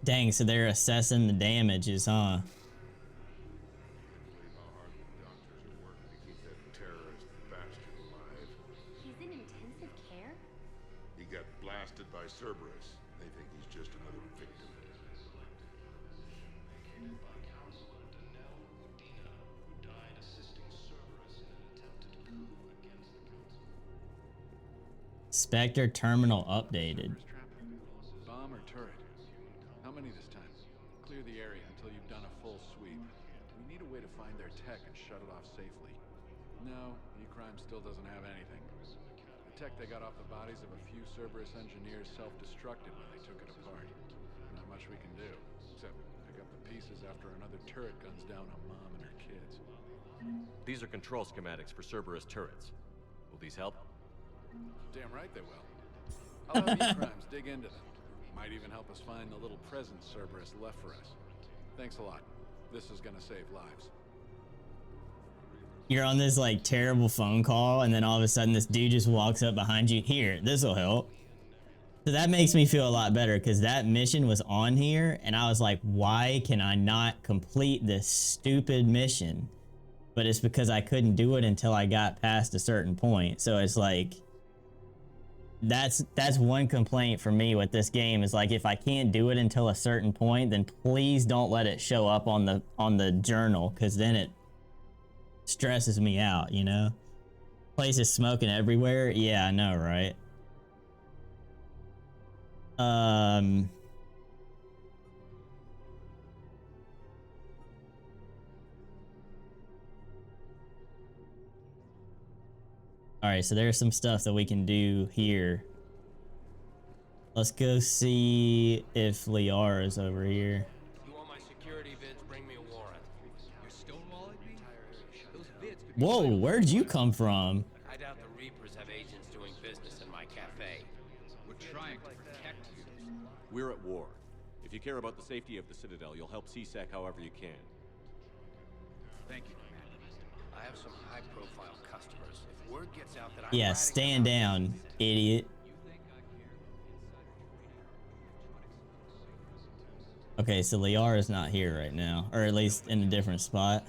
Dang, so they're assessing the damages, huh? He's in intensive care? He got blasted by Cerberus. They think he's just another victim. Spectre terminal updated. Bomb or turret? How many this time? Clear the area until you've done a full sweep. We need a way to find their tech and shut it off safely. No, E-Crime still doesn't have anything. The tech they got off the bodies of a few Cerberus engineers self-destructed when they took it apart. Not much we can do, except pick up the pieces after another turret guns down on Mom and her kids. These are control schematics for Cerberus turrets. Will these help? Damn right they will. I'll have E-Crimes dig into them. Might even help us find the little present Cerberus left for us. Thanks a lot. This is gonna save lives. You're on this like terrible phone call, and then all of a sudden this dude just walks up behind you. Here, this'll help. So that makes me feel a lot better, because that mission was on here and I was like, why can I not complete this stupid mission? But it's because I couldn't do it until I got past a certain point. So it's like, that's one complaint for me with this game, is like, if I can't do it until a certain point, then please don't let it show up on the journal, because then it stresses me out, you know? Place is smoking everywhere. Yeah, I know, right? All right, so there's some stuff that we can do here. Let's go see if Liara is over here. You want my security vids? Bring me a warrant. You're stonewalling me? Those vids could be Whoa, where'd you come from? I doubt the Reapers have agents doing business in my cafe. We're trying to protect you. We're at war. If you care about the safety of the Citadel, you'll help CSEC however you can. Thank you, Commander. I have some high-profile customers. If word gets out that I'm Yeah, riding stand down, idiot. Okay, so Liara's not here right now, or at least in a different spot.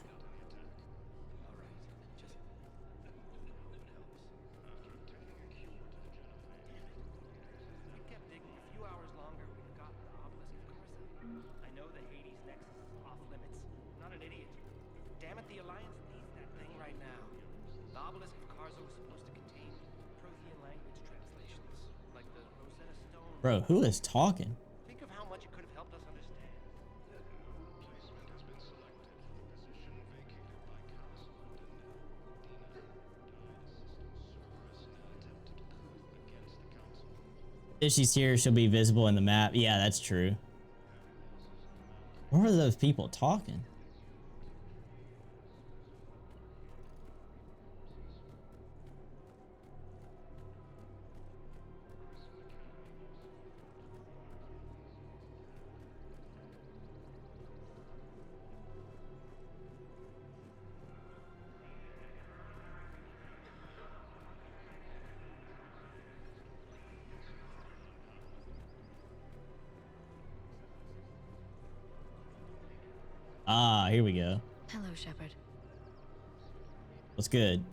We kept digging a few hours longer, we'd have gotten the obelisk of Carson. I know the Hades nexus is off limits. Not an idiot. Damn it, the Alliance needs that thing right now. The obelisk of Carzo was supposed to contain Prothean language translations, like the Rosetta Stone. Bro, who is talking? Think of how much it could have helped us understand. If she's here, she'll be visible in the map. Yeah, that's true. Where were those people talking? Ah, here we go. Hello, Shepard. What's good?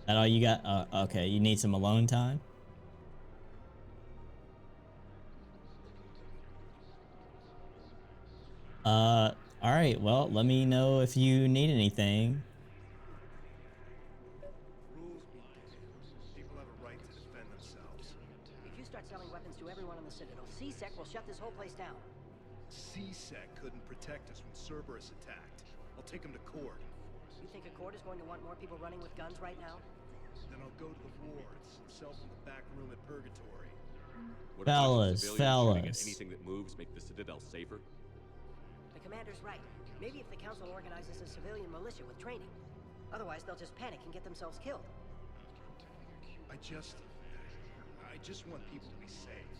That all you got? Okay, you need some alone time? Alright, well, let me know if you need anything. Rules be damned. People have a right to defend themselves. If you start selling weapons to everyone on the Citadel, CSEC will shut this whole place down. CSEC couldn't protect us when Cerberus attacked. I'll take him to court. You think a court is going to want more people running with guns right now? Then I'll go to the wards and sell from the back room at Purgatory. What about Fellas, civilians shooting at fellas. anything that moves make the Citadel safer? The commander's right. Maybe if the council organizes a civilian militia with training. Otherwise, they'll just panic and get themselves killed. I just want people to be safe.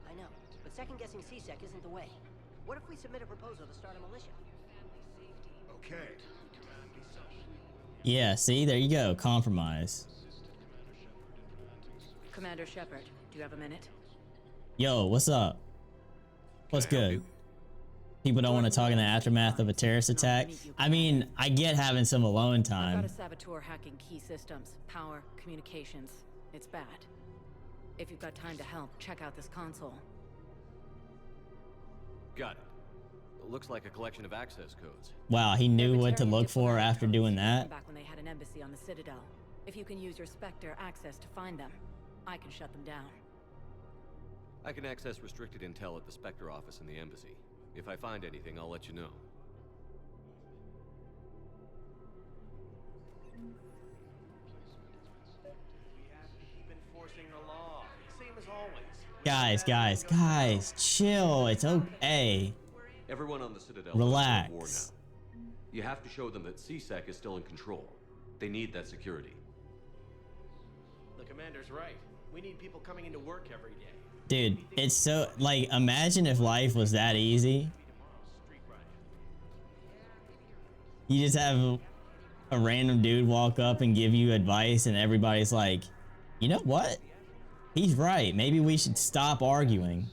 I know, but second-guessing CSEC isn't the way. What if we submit a proposal to start a militia? Okay. Yeah, see, there you go. Compromise. Commander Shepard, do you have a minute? Yo, what's up? What's good? People don't want to talk in the aftermath of a terrorist attack. I mean, I get having some alone I've time. got a saboteur hacking key systems, power, communications. It's bad. If you've got time to help, check out this console. Got it. Looks like a collection of access codes. Wow, he knew They're what to Batarian look for diplomatic after codes doing from that. back when they had an embassy on the Citadel. If you can use your Spectre access to find them, I can shut them down. I can access restricted intel at the Spectre office in the embassy. If I find anything, I'll let you know. We have to keep enforcing the law. Same as always. Guys, chill. It's okay. Everyone on the Citadel Relax. is at war now. You have to show them that CSEC is still in control. They need that security. The commander's right. We need people coming into work every day. Dude, it's so, like, imagine if life was that easy. You just have a random dude walk up and give you advice and everybody's like, you know what? He's right. Maybe we should stop arguing.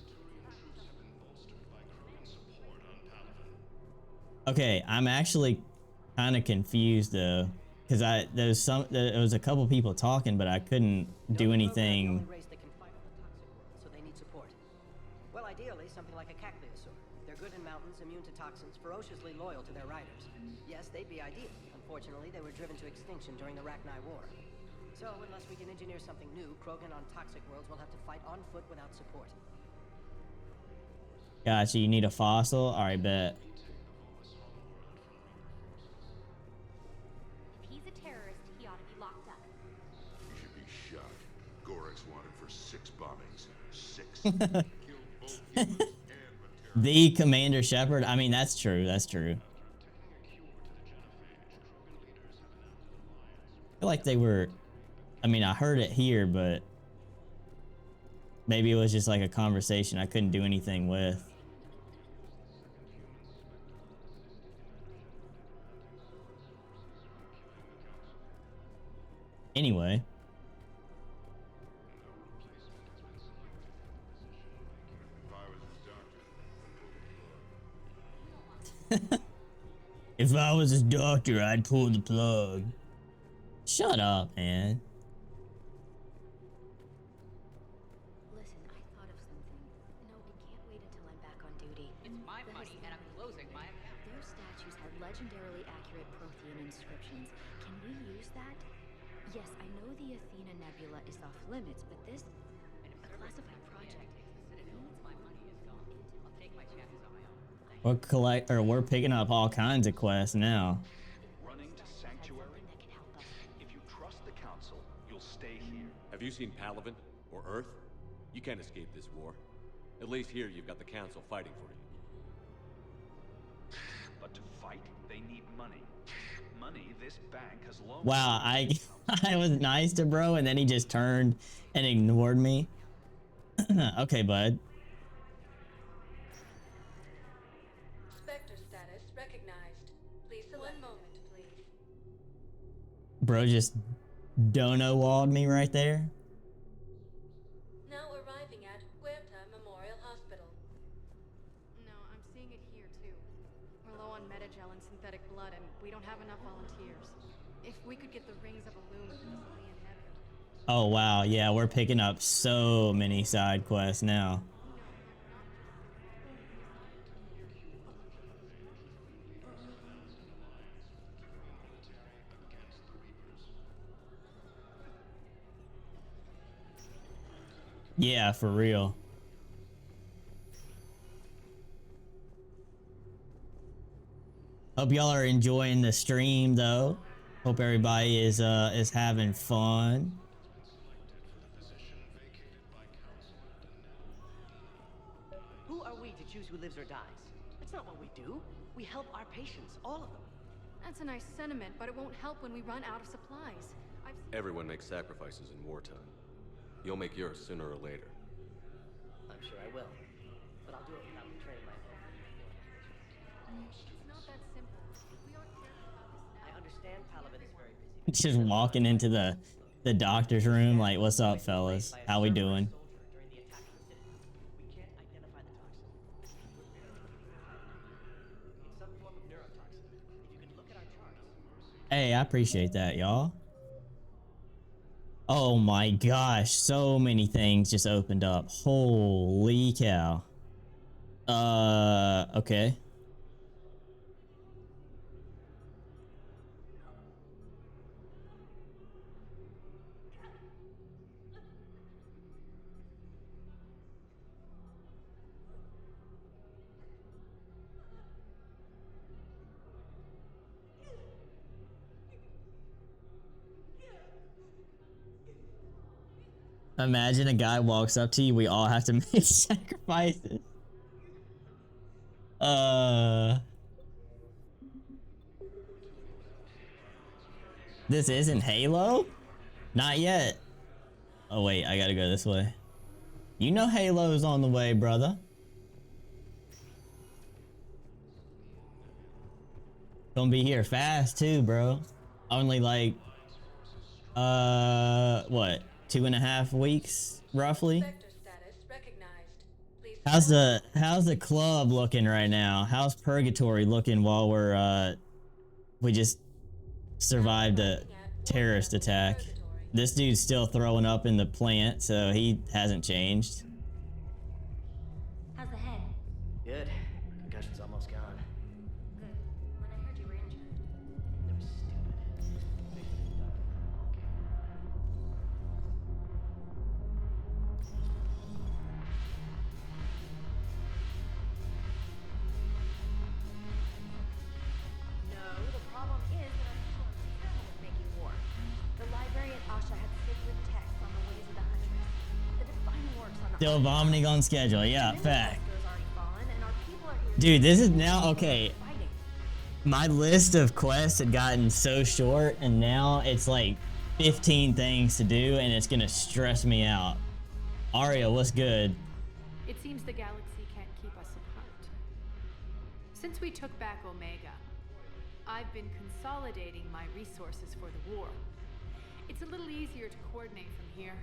Okay, I'm actually kind of confused though, because there was a couple people talking, but I couldn't do anything. So they need support. Well, ideally, something like a cackliosaur. They're good in mountains, immune to toxins, ferociously loyal to their riders. Yes, they'd be ideal. Unfortunately, they were driven to extinction during the Rachni War. So, unless we can engineer something new, Krogan on toxic worlds will have to fight on foot without support. Gotcha, you need a fossil? Alright, bet. If he's a terrorist, he ought to be locked up. He should be shot. Gorex wanted for 6 bombings. 6. Killed both humans and Batarians. The Commander Shepard? I mean, that's true, that's true. I feel like they were... I mean, I heard it here, but... maybe it was just like a conversation I couldn't do anything with. Anyway. If I was his doctor, I'd pull the plug. Shut up, man. Listen, I thought of something. No, it can't wait until I'm back on duty. It's my money, and I'm closing my account. Their statues have legendarily accurate Prothean inscriptions. Can we use that? Yes, I know the Athena Nebula is off limits, but this... a classified project. My money is gone. I'll take my chances on my own. We're picking up all kinds of quests now. Running to Sanctuary? That can help us. If you trust the Council, you'll stay here. Have you seen Palaven or Earth? You can't escape this war. At least here you've got the Council fighting for you. But to fight, they need money. Money this bank has loaned. Wow, I was nice to bro, and then he just turned and ignored me. Okay, bud. Spectre status recognized. Please select. 1 moment, please. Bro just dono-walled me right there. Now arriving at Huerta Memorial Hospital. No, I'm seeing it here too. We're low on metagel and synthetic blood, and we don't have enough volunteers. If we could get the rings of Illum from the Civilian Nebula. Oh wow, yeah, we're picking up so many side quests now. Yeah, for real. Hope y'all are enjoying the stream though. Hope everybody is having fun. Who are we to choose who lives or dies? That's not what we do. We help our patients, all of them. That's a nice sentiment, but it won't help when we run out of supplies. Everyone makes sacrifices in wartime. You'll make yours sooner or later. I'm sure I will. But I'll do it without betraying my home. It's not that simple. We aren't careful about this now. I understand Palaven is very busy. Just walking into the doctor's room like, what's up, fellas? How we doing? During the attack on the Citadel. We can't identify the toxin. Hey, I appreciate that, y'all. Oh my gosh, so many things just opened up. Holy cow. Okay. Imagine a guy walks up to you, we all have to make sacrifices. This isn't Halo? Not yet. Oh wait, I gotta go this way. You know Halo's on the way, brother. Gonna be here fast too, bro. Only like, what? 2.5 weeks, roughly? How's the club looking right now? How's Purgatory looking while we just survived a terrorist attack? This dude's still throwing up in the plant, so he hasn't changed. How's the head? Good. Concussion's almost gone. Good. When I heard you were injured. It was stupid. No, the problem is that our people are terrible at making war. The library at Asha had sacred texts on the ways of the Huntress. The divine works on the Still vomiting on schedule, yeah, fact. Goes already fallen, and our people are here. Dude, this is now, okay. My list of quests had gotten so short, and now it's like 15 things to do, and it's gonna stress me out. Aria, what's good? It seems the galaxy can't keep us apart. Since we took back Omega, I've been consolidating my resources for the war. It's a little easier to coordinate from here.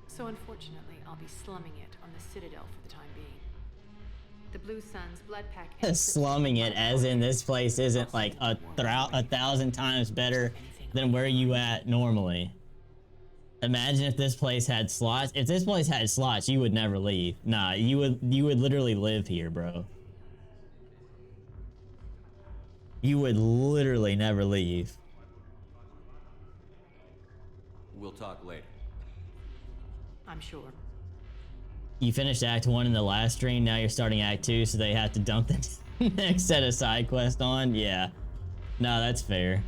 So unfortunately, I'll be slumming it on the Citadel for the time being. The Blue Sun's blood pack. Slumming it, as in this place isn't like a 1,000 times better than where you at normally. Imagine if this place had slots. If this place had slots, you would never leave. Nah, you would literally live here, bro. You would literally never leave. We'll talk later. I'm sure. You finished Act 1 in the last stream, now you're starting Act 2, so they have to dump the next set of side quests on? Yeah. No, that's fair.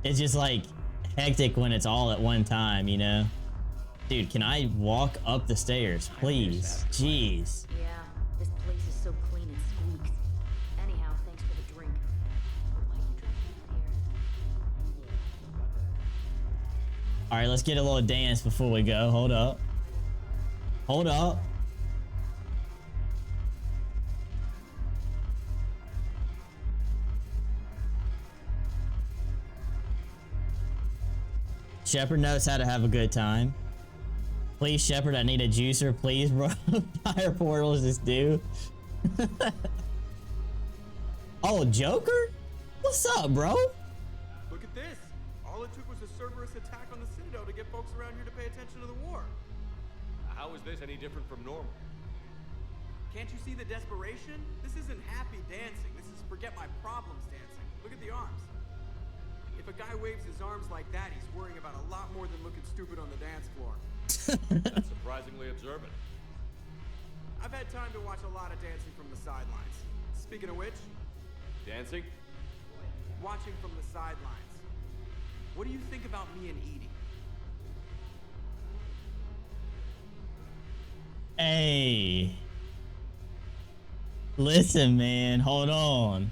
It's just like hectic when it's all at one time, you know? Dude, can I walk up the stairs, please? Jeez. Yeah, this place is so clean it squeaks. Anyhow, thanks for the drink. But why are you dragging me out here? Alright, let's get a little dance before we go. Hold up. Hold up. Shepard knows how to have a good time. Please, Shepard, I need a juicer. Please, bro. Fire portals just do. Oh, Joker? What's up, bro? Look at this. All it took was a Cerberus attack on the Citadel to get folks around here to pay attention to the war. How is this any different from normal? Can't you see the desperation? This isn't happy dancing. This is forget my problems dancing. Look at the arms. If a guy waves his arms like that, he's worrying about a lot more than looking stupid on the dance floor. That's surprisingly observant. I've had time to watch a lot of dancing from the sidelines. Speaking of which, Dancing? watching from the sidelines. What do you think about me and Edie? Hey. Listen, man. Hold on.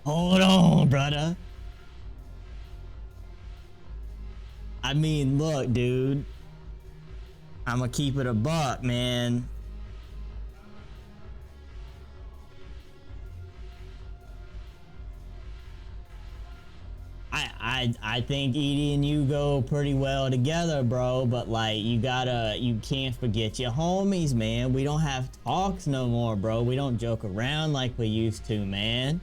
Hold on, brother. I mean, look, dude. I'ma keep it a buck, man. I think Edie and you go pretty well together, bro, but like you can't forget your homies, man. We don't have talks no more, bro. We don't joke around like we used to, man.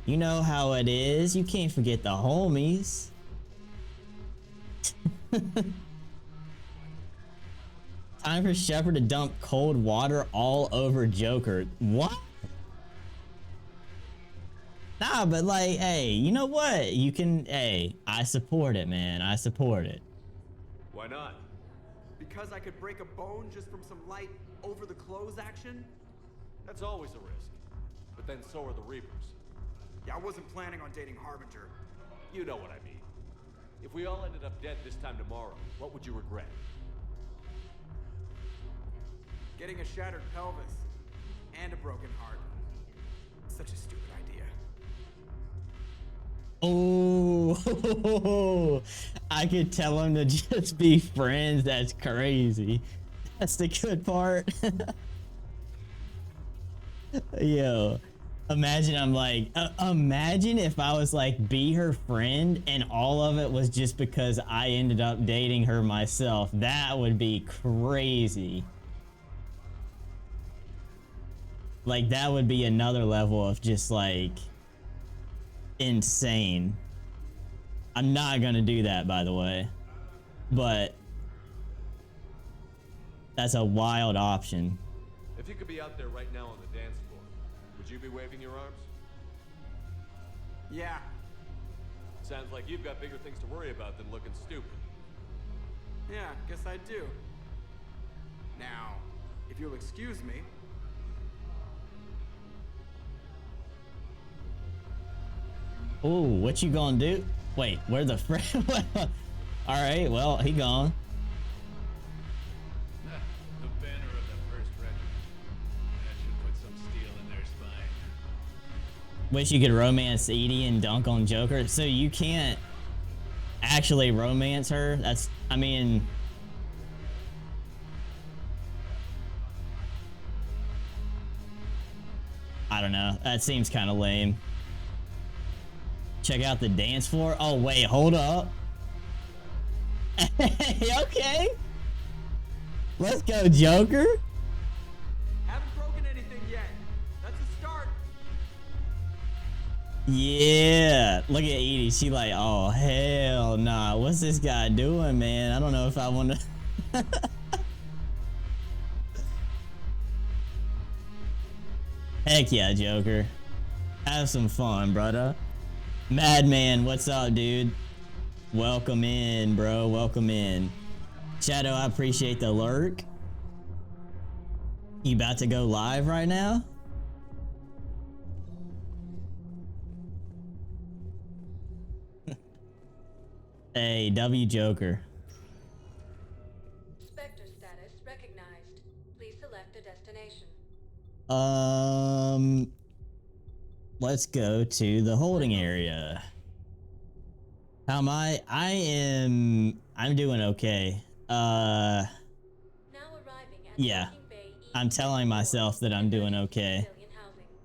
You know how it is. You can't forget the homies. Time for Shepard to dump cold water all over Joker. What? Nah, but like, hey, you know what? You can, hey, I support it, man. I support it. Why not? Because I could break a bone just from some light over-the-clothes action? That's always a risk. But then so are the Reapers. Yeah, I wasn't planning on dating Harbinger. You know what I mean. If we all ended up dead this time tomorrow, what would you regret? Getting a shattered pelvis and a broken heart. Such a stupid idea. Oh, I could tell him to just be friends. That's crazy. That's the good part. Yo, imagine I'm like, imagine if I was like, be her friend and all of it was just because I ended up dating her myself. That would be crazy. Like, that would be another level of just like insane. I'm not gonna do that, by the way, but that's a wild option. If you could be out there right now on the dance floor, would you be waving your arms? Yeah. Sounds like you've got bigger things to worry about than looking stupid. Yeah, guess I do. Now, if you'll excuse me. Ooh, what you gonna do? Wait, where the friend? All right, well, he gone. The banner of the first regiment. That should put some steel in their spine. Wish you could romance Edie and dunk on Joker. So you can't actually romance her? That's, I mean... I don't know. That seems kind of lame. Check out the dance floor. Oh, wait, hold up. Okay. Let's go, Joker. Haven't broken anything yet. That's a start. Yeah. Look at Edie. She like, oh, hell nah. What's this guy doing, man? I don't know if I want to... Heck yeah, Joker. Have some fun, brother. Madman, what's up, dude? Welcome in, bro. Welcome in. Shadow, I appreciate the lurk. You about to go live right now? Hey, W Joker. Spectre status recognized. Please select a destination. Let's go to the holding area. How am I? I'm doing okay. Now arriving at Yeah. I'm telling myself that I'm doing okay.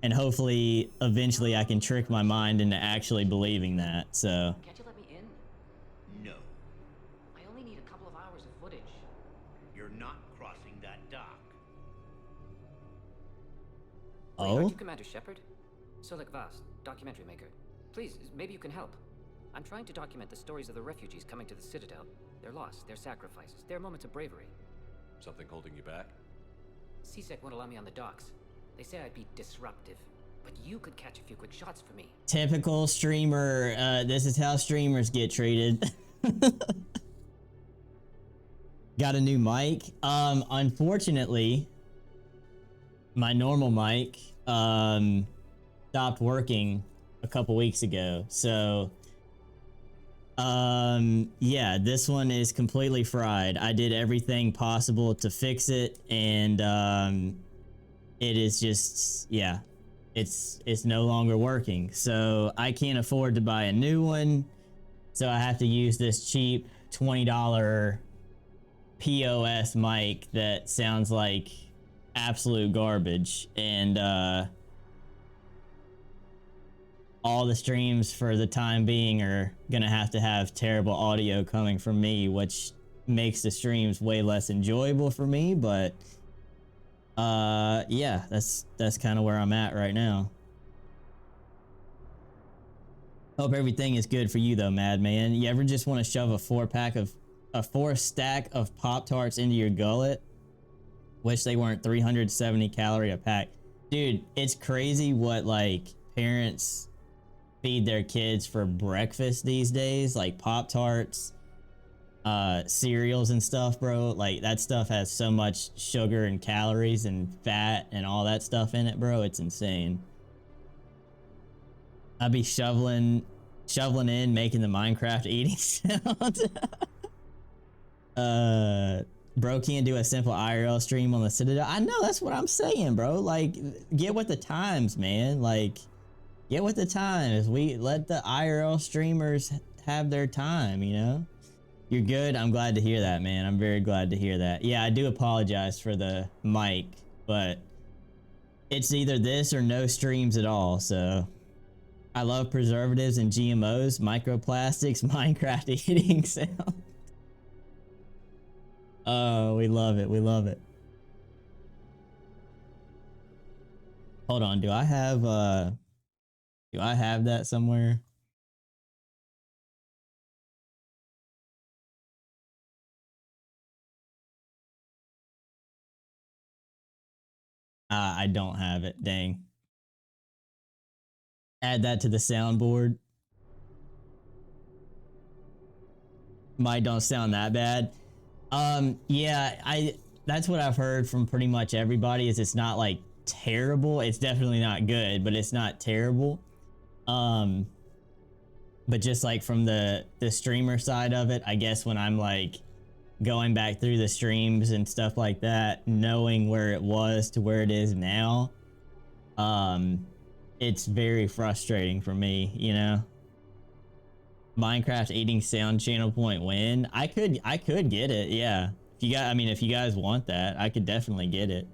And hopefully, eventually I can trick my mind into actually believing that, so. Can't you let me in? No. I only need a couple of hours of footage. You're not crossing that dock. Wait, Oh? aren't you Commander Shepard? Solik Vast, documentary maker. Please, maybe you can help. I'm trying to document the stories of the refugees coming to the Citadel. Their loss, their sacrifices, their moments of bravery. Something holding you back? CSEC won't allow me on the docks. They say I'd be disruptive. But you could catch a few quick shots for me. Typical streamer. This is how streamers get treated. Got a new mic. Unfortunately, my normal mic stopped working a couple weeks ago. So, yeah, this one is completely fried. I did everything possible to fix it, and it is just, yeah, it's no longer working. So I can't afford to buy a new one. So I have to use this cheap $20 POS mic that sounds like absolute garbage. And all the streams for the time being are gonna have to have terrible audio coming from me, which makes the streams way less enjoyable for me, but yeah, that's kind of where I'm at right now. Hope everything is good for you though, Madman. You ever just want to shove a four stack of Pop-Tarts into your gullet? Wish they weren't 370 calorie a pack. Dude, it's crazy what like parents feed their kids for breakfast these days, like Pop-Tarts, cereals and stuff, bro. Like that stuff has so much sugar and calories and fat and all that stuff in it, bro. It's insane. I'd be shoveling in, making the Minecraft eating sound. Bro can't do a simple IRL stream on the Citadel. I know, that's what I'm saying, bro. Like, get with the times, man. Like, get with the times. We let the IRL streamers have their time, you know? You're good. I'm glad to hear that, man. I'm very glad to hear that. Yeah, I do apologize for the mic, but it's either this or no streams at all, so... I love preservatives and GMOs, microplastics, Minecraft eating sound. Oh, we love it. We love it. Hold on. Do I have that somewhere? I don't have it. Dang. Add that to the soundboard. Might don't sound that bad. Yeah, that's what I've heard from pretty much everybody is it's not like terrible. It's definitely not good, but it's not terrible. But just like from the streamer side of it, I guess when I'm like going back through the streams and stuff like that, knowing where it was to where it is now, it's very frustrating for me, you know? Minecraft eating sound channel point win. I could get it, yeah. If you guys want that, I could definitely get it.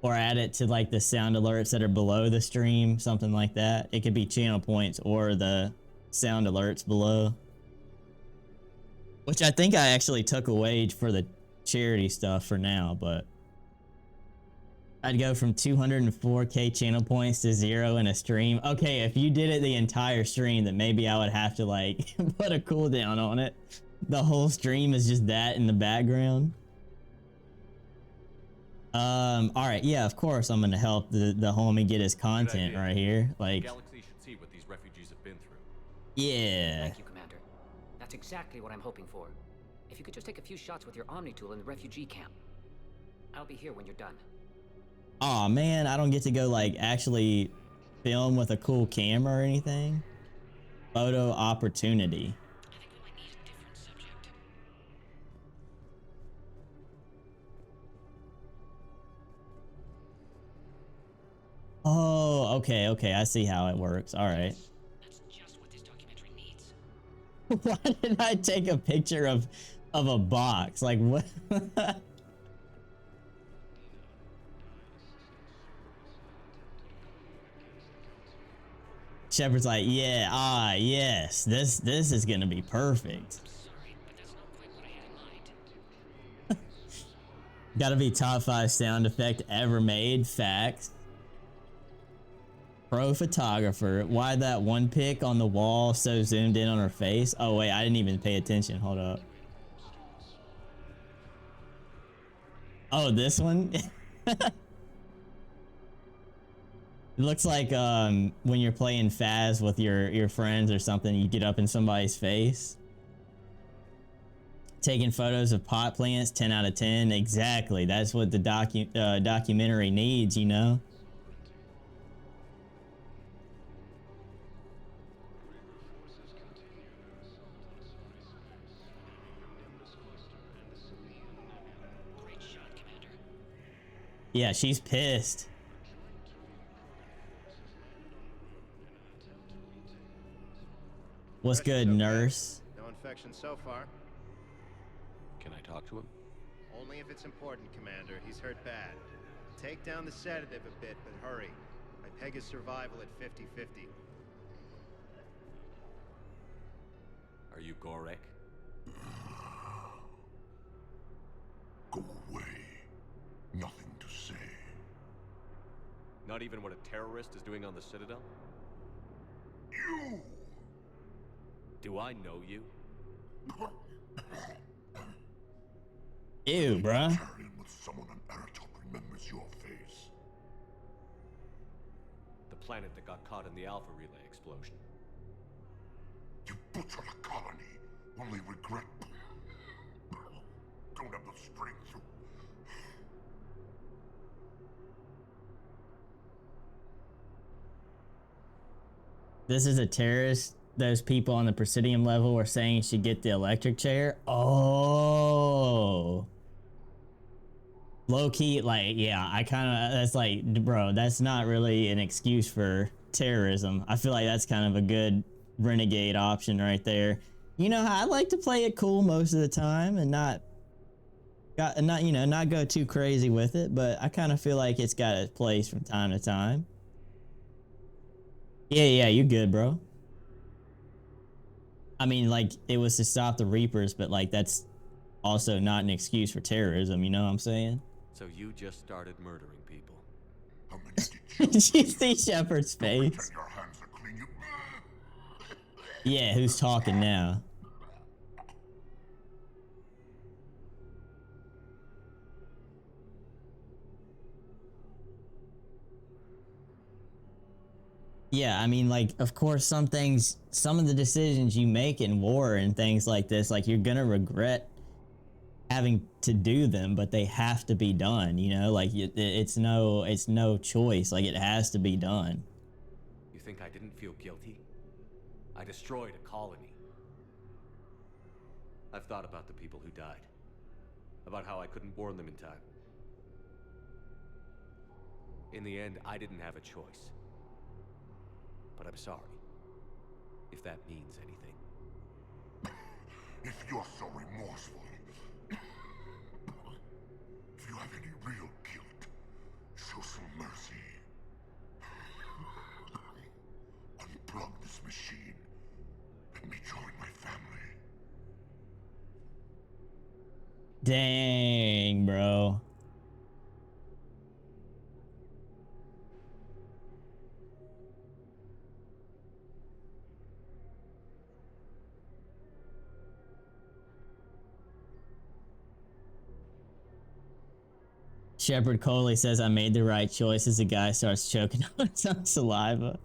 Or add it to like the sound alerts that are below the stream, something like that. It could be channel points or the sound alerts below. Which I think I actually took away for the charity stuff for now, but I'd go from 204k channel points to 0 in a stream. Okay, if you did it the entire stream, then maybe I would have to like put a cooldown on it. The whole stream is just that in the background. Alright, yeah, of course I'm gonna help the homie get his content right here. Like, The galaxy should see what these refugees have been through. Yeah. Thank you, Commander. That's exactly what I'm hoping for. If you could just take a few shots with your Omni tool in the refugee camp. I'll be here when you're done. Aw, man, I don't get to go like actually film with a cool camera or anything. Photo opportunity. Oh, okay, I see how it works. All right. That's just what this documentary needs. Why did I take a picture of a box? Like what? Shepard's like, yeah, yes, this is gonna be perfect. Gotta be top 5 sound effect ever made. Facts. Pro photographer. Why that one pic on the wall so zoomed in on her face? Oh wait, I didn't even pay attention. Hold up. Oh, this one? It looks like when you're playing Faz with your friends or something, you get up in somebody's face. Taking photos of pot plants, 10 out of 10. Exactly. That's what the documentary needs, you know? Yeah, she's pissed. What's good, nurse? No infection so far. Can I talk to him? Only if it's important, Commander. He's hurt bad. Take down the sedative a bit, but hurry. I peg his survival at 50-50. Are you Gorek? Go away. Nothing to say. Not even what a terrorist is doing on the Citadel? You! Do I know you? Ew, bruh. Carrying with someone on Eratop remembers your face. The planet that got caught in the Alpha Relay explosion. You butchered a colony. Only regret. Don't have the strength to. This is a terrorist. Those people on the Presidium level were saying should get the electric chair. Oh. Low key, like, yeah, I kind of, that's like, bro, that's not really an excuse for terrorism. I feel like that's kind of a good renegade option right there. You know how I like to play it cool most of the time and not go too crazy with it, but I kind of feel like it's got its place from time to time. Yeah, you good, bro. I mean, like, it was to stop the Reapers, but like, that's also not an excuse for terrorism, you know what I'm saying? So you just started murdering people. How many Did you see Shepard's face? your hands are clean? You. Yeah, who's talking now? Yeah, I mean, like, of course, some of the decisions you make in war and things like this, like, you're gonna regret having to do them, but they have to be done, you know? Like, it's no choice. Like, it has to be done. You think I didn't feel guilty? I destroyed a colony. I've thought about the people who died. About how I couldn't warn them in time. In the end, I didn't have a choice. But I'm sorry. If that means anything. If you're so remorseful, if you have any real guilt, show some mercy. Unplug this machine. Let me join my family. Dang, bro. Shepard Coley says I made the right choice as the guy starts choking on some saliva.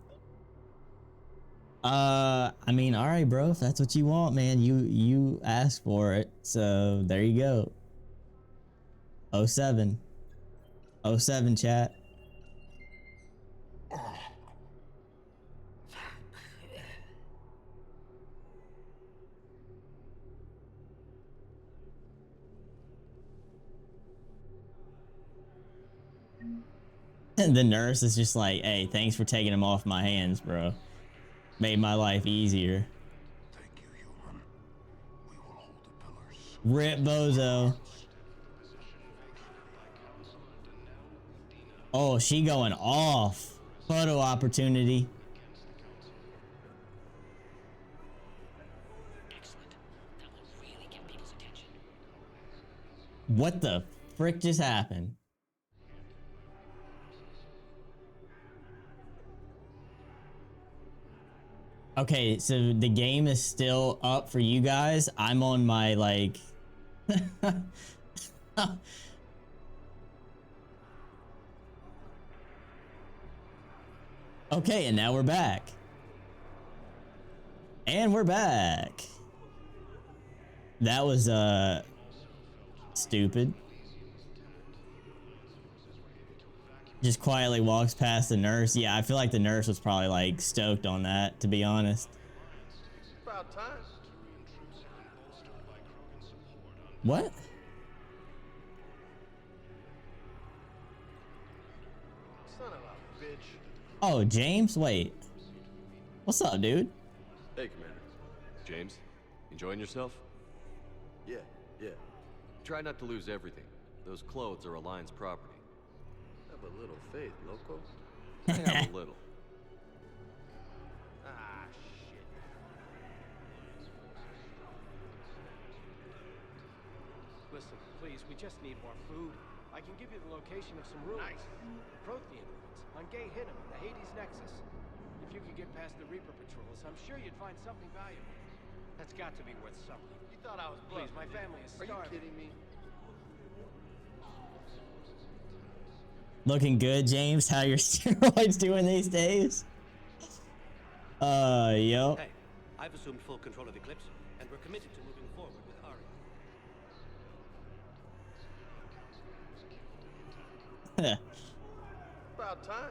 I mean, all right, bro. If that's what you want, man, you asked for it. So there you go. 07. 07, chat. And the nurse is just like, hey, thanks for taking him off my hands, bro. Made my life easier. Thank you, human. We will hold the pillars. Rip Bozo. Oh, she going off. Photo opportunity. What the frick just happened? Okay, so the game is still up for you guys. I'm on my, like... Okay, and now we're back. And we're back. That was, stupid. Just quietly walks past the nurse. Yeah, I feel like the nurse was probably, like, stoked on that, to be honest. About time. What? Son of a bitch. Oh, James? Wait. What's up, dude? Hey, Commander. James, enjoying yourself? Yeah. Try not to lose everything. Those clothes are Alliance property. Have a little faith, loco. I have a little. Ah, shit. Listen, please, we just need more food. I can give you the location of some ruins. Nice. The Prothean ruins on Gay Hinnom in the Hades Nexus. If you could get past the Reaper patrols, I'm sure you'd find something valuable. That's got to be worth something. You thought I was Please, bluffing, my didn't family you? is Are starving. you kidding me? Looking good, James. How your steroids doing these days? Yo. Hey, I've assumed full control of Eclipse, and we're committed to moving forward with Ari. About time.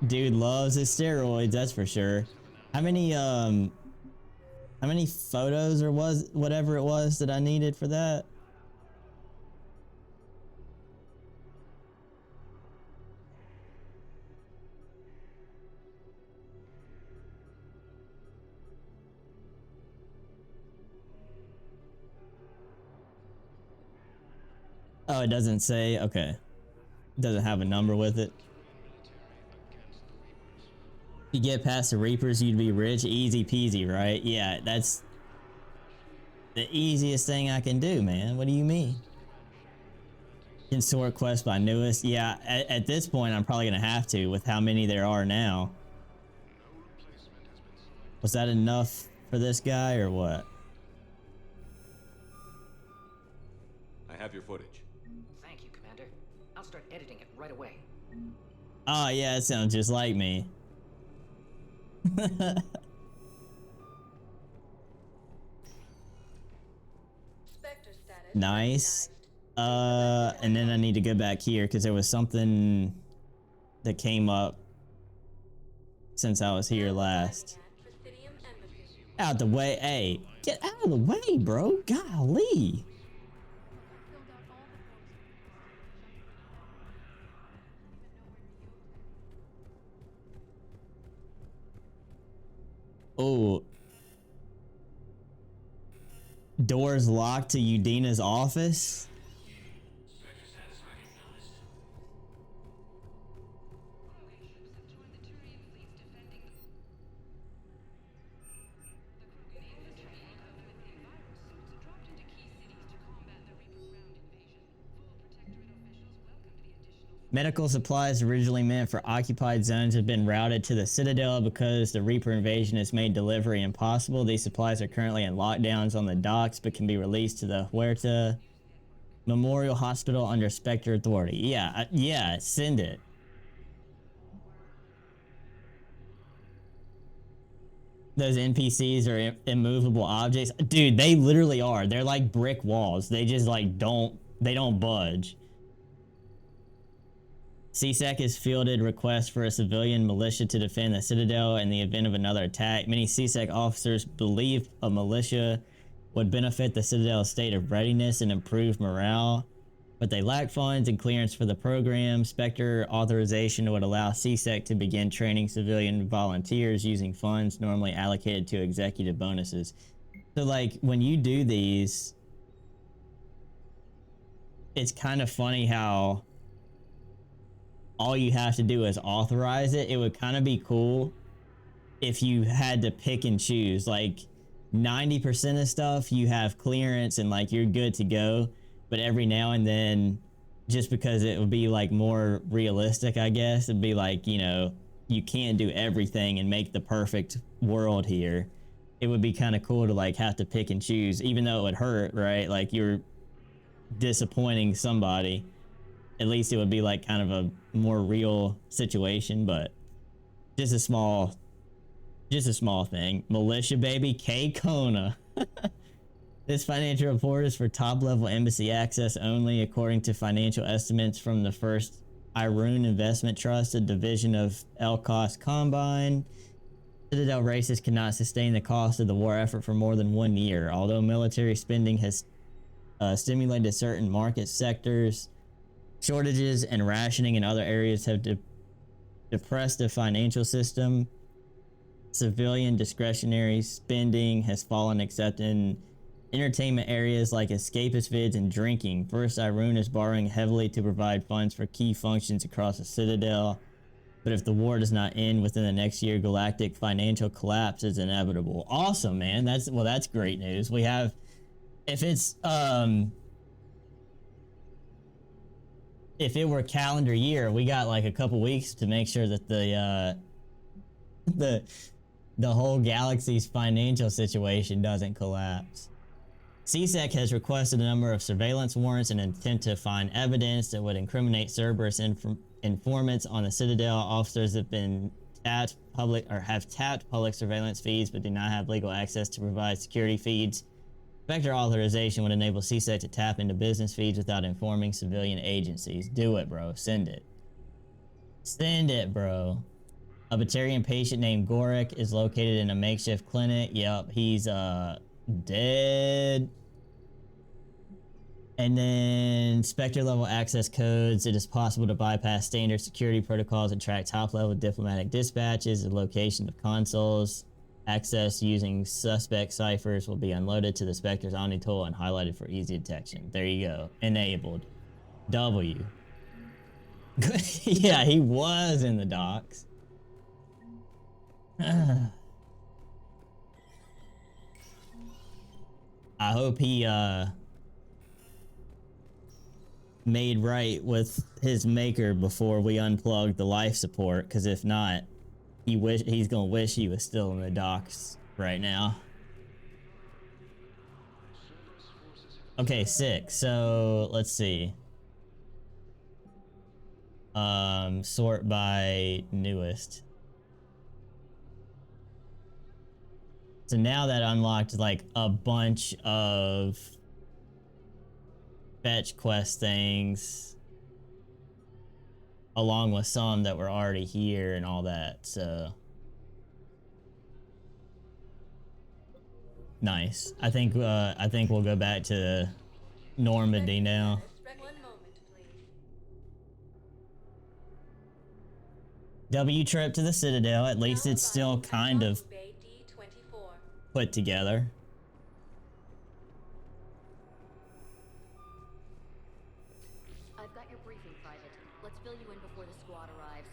Dude loves his steroids, that's for sure. How many photos or whatever it was that I needed for that? Oh, it doesn't say. Okay. It doesn't have a number with it. You get past the Reapers, you'd be rich. Easy peasy, right? Yeah, that's the easiest thing I can do, man. What do you mean? Can sort quests by newest. Yeah, at this point, I'm probably going to have to with how many there are now. Was that enough for this guy or what? I have your footage. Thank you, Commander. I'll start editing it right away. Oh, yeah, it sounds just like me. Nice. And then I need to go back here because there was something that came up since I was here last. Out the way. Hey, get out of the way, bro. Golly. Oh. Doors locked to Udina's office? Medical supplies originally meant for occupied zones have been routed to the Citadel because the Reaper invasion has made delivery impossible. These supplies are currently in lockdowns on the docks but can be released to the Huerta Memorial Hospital under Spectre authority. Yeah, yeah, send it. Those NPCs are immovable objects. Dude, they literally are. They're like brick walls. They just like don't budge. CSEC has fielded requests for a civilian militia to defend the Citadel in the event of another attack. Many CSEC officers believe a militia would benefit the Citadel's state of readiness and improve morale, but they lack funds and clearance for the program. Spectre authorization would allow CSEC to begin training civilian volunteers using funds normally allocated to executive bonuses. So like when you do these, it's kind of funny how all you have to do is authorize it. It would kind of be cool if you had to pick and choose. Like 90% of stuff you have clearance and like you're good to go, but every now and then, just because it would be like more realistic, I guess, it'd be like, you know, you can't do everything and make the perfect world here. It would be kind of cool to like have to pick and choose, even though it would hurt, right? Like you're disappointing somebody. At least it would be like kind of a more real situation, but just a small thing. Militia baby, K Kona. This financial report is for top level embassy access only, according to financial estimates from the First Irun Investment Trust, a division of Elkos Combine. Citadel races cannot sustain the cost of the war effort for more than 1 year. Although military spending has stimulated certain market sectors, shortages and rationing in other areas have depressed the financial system. Civilian discretionary spending has fallen except in entertainment areas like escapist vids and drinking. First Irun is borrowing heavily to provide funds for key functions across the Citadel, but if the war does not end within the next year, galactic financial collapse is inevitable. Awesome, man. That's great news. We have if it's if it were calendar year, we got like a couple weeks to make sure that the whole galaxy's financial situation doesn't collapse. CSEC has requested a number of surveillance warrants in an attempt to find evidence that would incriminate Cerberus informants on the Citadel. Officers have been tapped public surveillance feeds, but do not have legal access to provide security feeds. Spectre authorization would enable CSEC to tap into business feeds without informing civilian agencies. Do it, bro. Send it. Send it, bro. A Batarian patient named Gorek is located in a makeshift clinic. Yep, he's dead. And then Spectre level access codes. It is possible to bypass standard security protocols and track top level diplomatic dispatches. The location of consoles. Access using suspect ciphers will be unloaded to the Spectre's Omni tool and highlighted for easy detection. There you go. Enabled. W. Yeah, he was in the docks. I hope he made right with his maker before we unplugged the life support, because if not, he's gonna wish he was still in the docks right now. Okay, 6. So let's see. Sort by newest. So now that unlocked like a bunch of fetch quest things, along with some that were already here and all that. So nice. I think we'll go back to Normandy now. W trip to the Citadel. At least it's still kind of put together. I've got your briefing, Private. Let's fill you in before the squad arrives.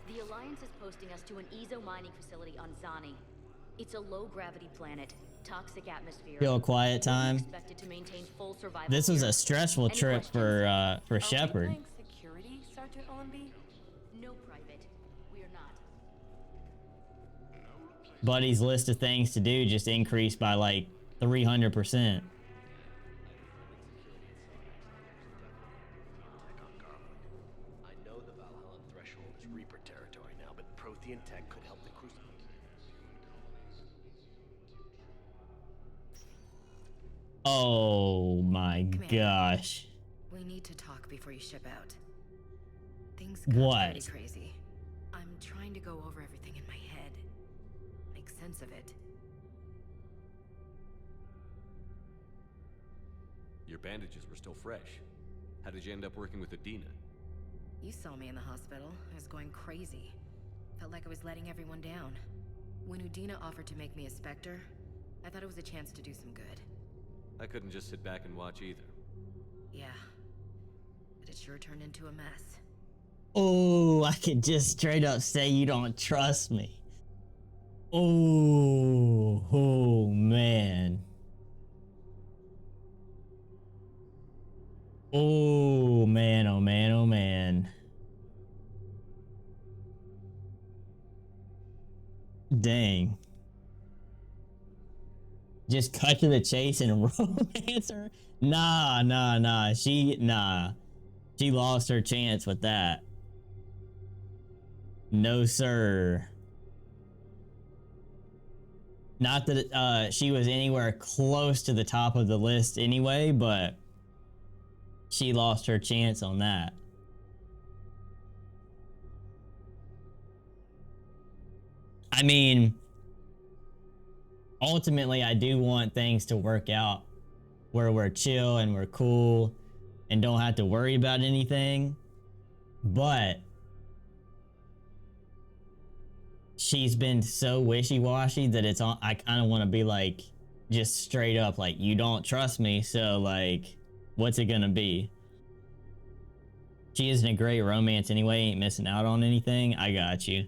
The Alliance is posting us to an Ezo mining facility on Zani. It's a low-gravity planet, toxic atmosphere. Feel quiet time. Expected to maintain full survival. This was a stressful Any trip questions? for Shepard. Security, Sergeant Allenby? No, Private. We are not. Buddy's list of things to do just increased by like 300%. I know the Valhalla threshold is Reaper territory now, but Prothean tech could help the Crucible. Oh my gosh. We need to talk before you ship out. Things What? pretty crazy. I'm trying to go over everything in my head. Make sense of it. Your bandages were still fresh. How did you end up working with Adina? You saw me in the hospital. I was going crazy. Felt like I was letting everyone down. When Udina offered to make me a Spectre, I thought it was a chance to do some good. I couldn't just sit back and watch either. Yeah. But it sure turned into a mess. Oh, I could just straight up say you don't trust me. Oh man. Oh man, oh man, oh man. Dang. Just cut to the chase and romance her? Nah. She lost her chance with that. No, sir. Not that she was anywhere close to the top of the list anyway, but she lost her chance on that. I mean, ultimately, I do want things to work out where we're chill and we're cool and don't have to worry about anything. But she's been so wishy-washy that it's on. I kind of want to be like, just straight up, like, you don't trust me, so like, what's it gonna be? She isn't a great romance anyway, ain't missing out on anything. I got you.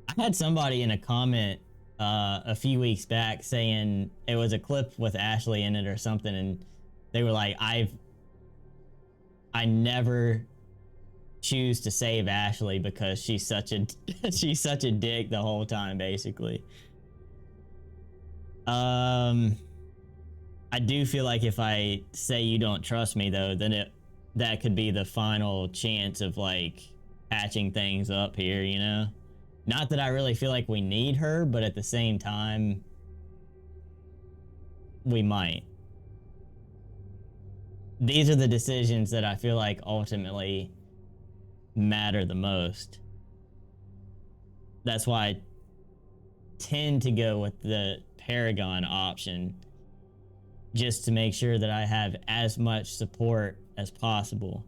I had somebody in a comment a few weeks back saying it was a clip with Ashley in it or something, and they were like, I never choose to save Ashley because she's such a she's such a dick the whole time, basically. I do feel like if I say you don't trust me though, then that could be the final chance of like patching things up here, you know? Not that I really feel like we need her, but at the same time, we might. These are the decisions that I feel like ultimately matter the most. That's why I tend to go with the Paragon option, just to make sure that I have as much support as possible.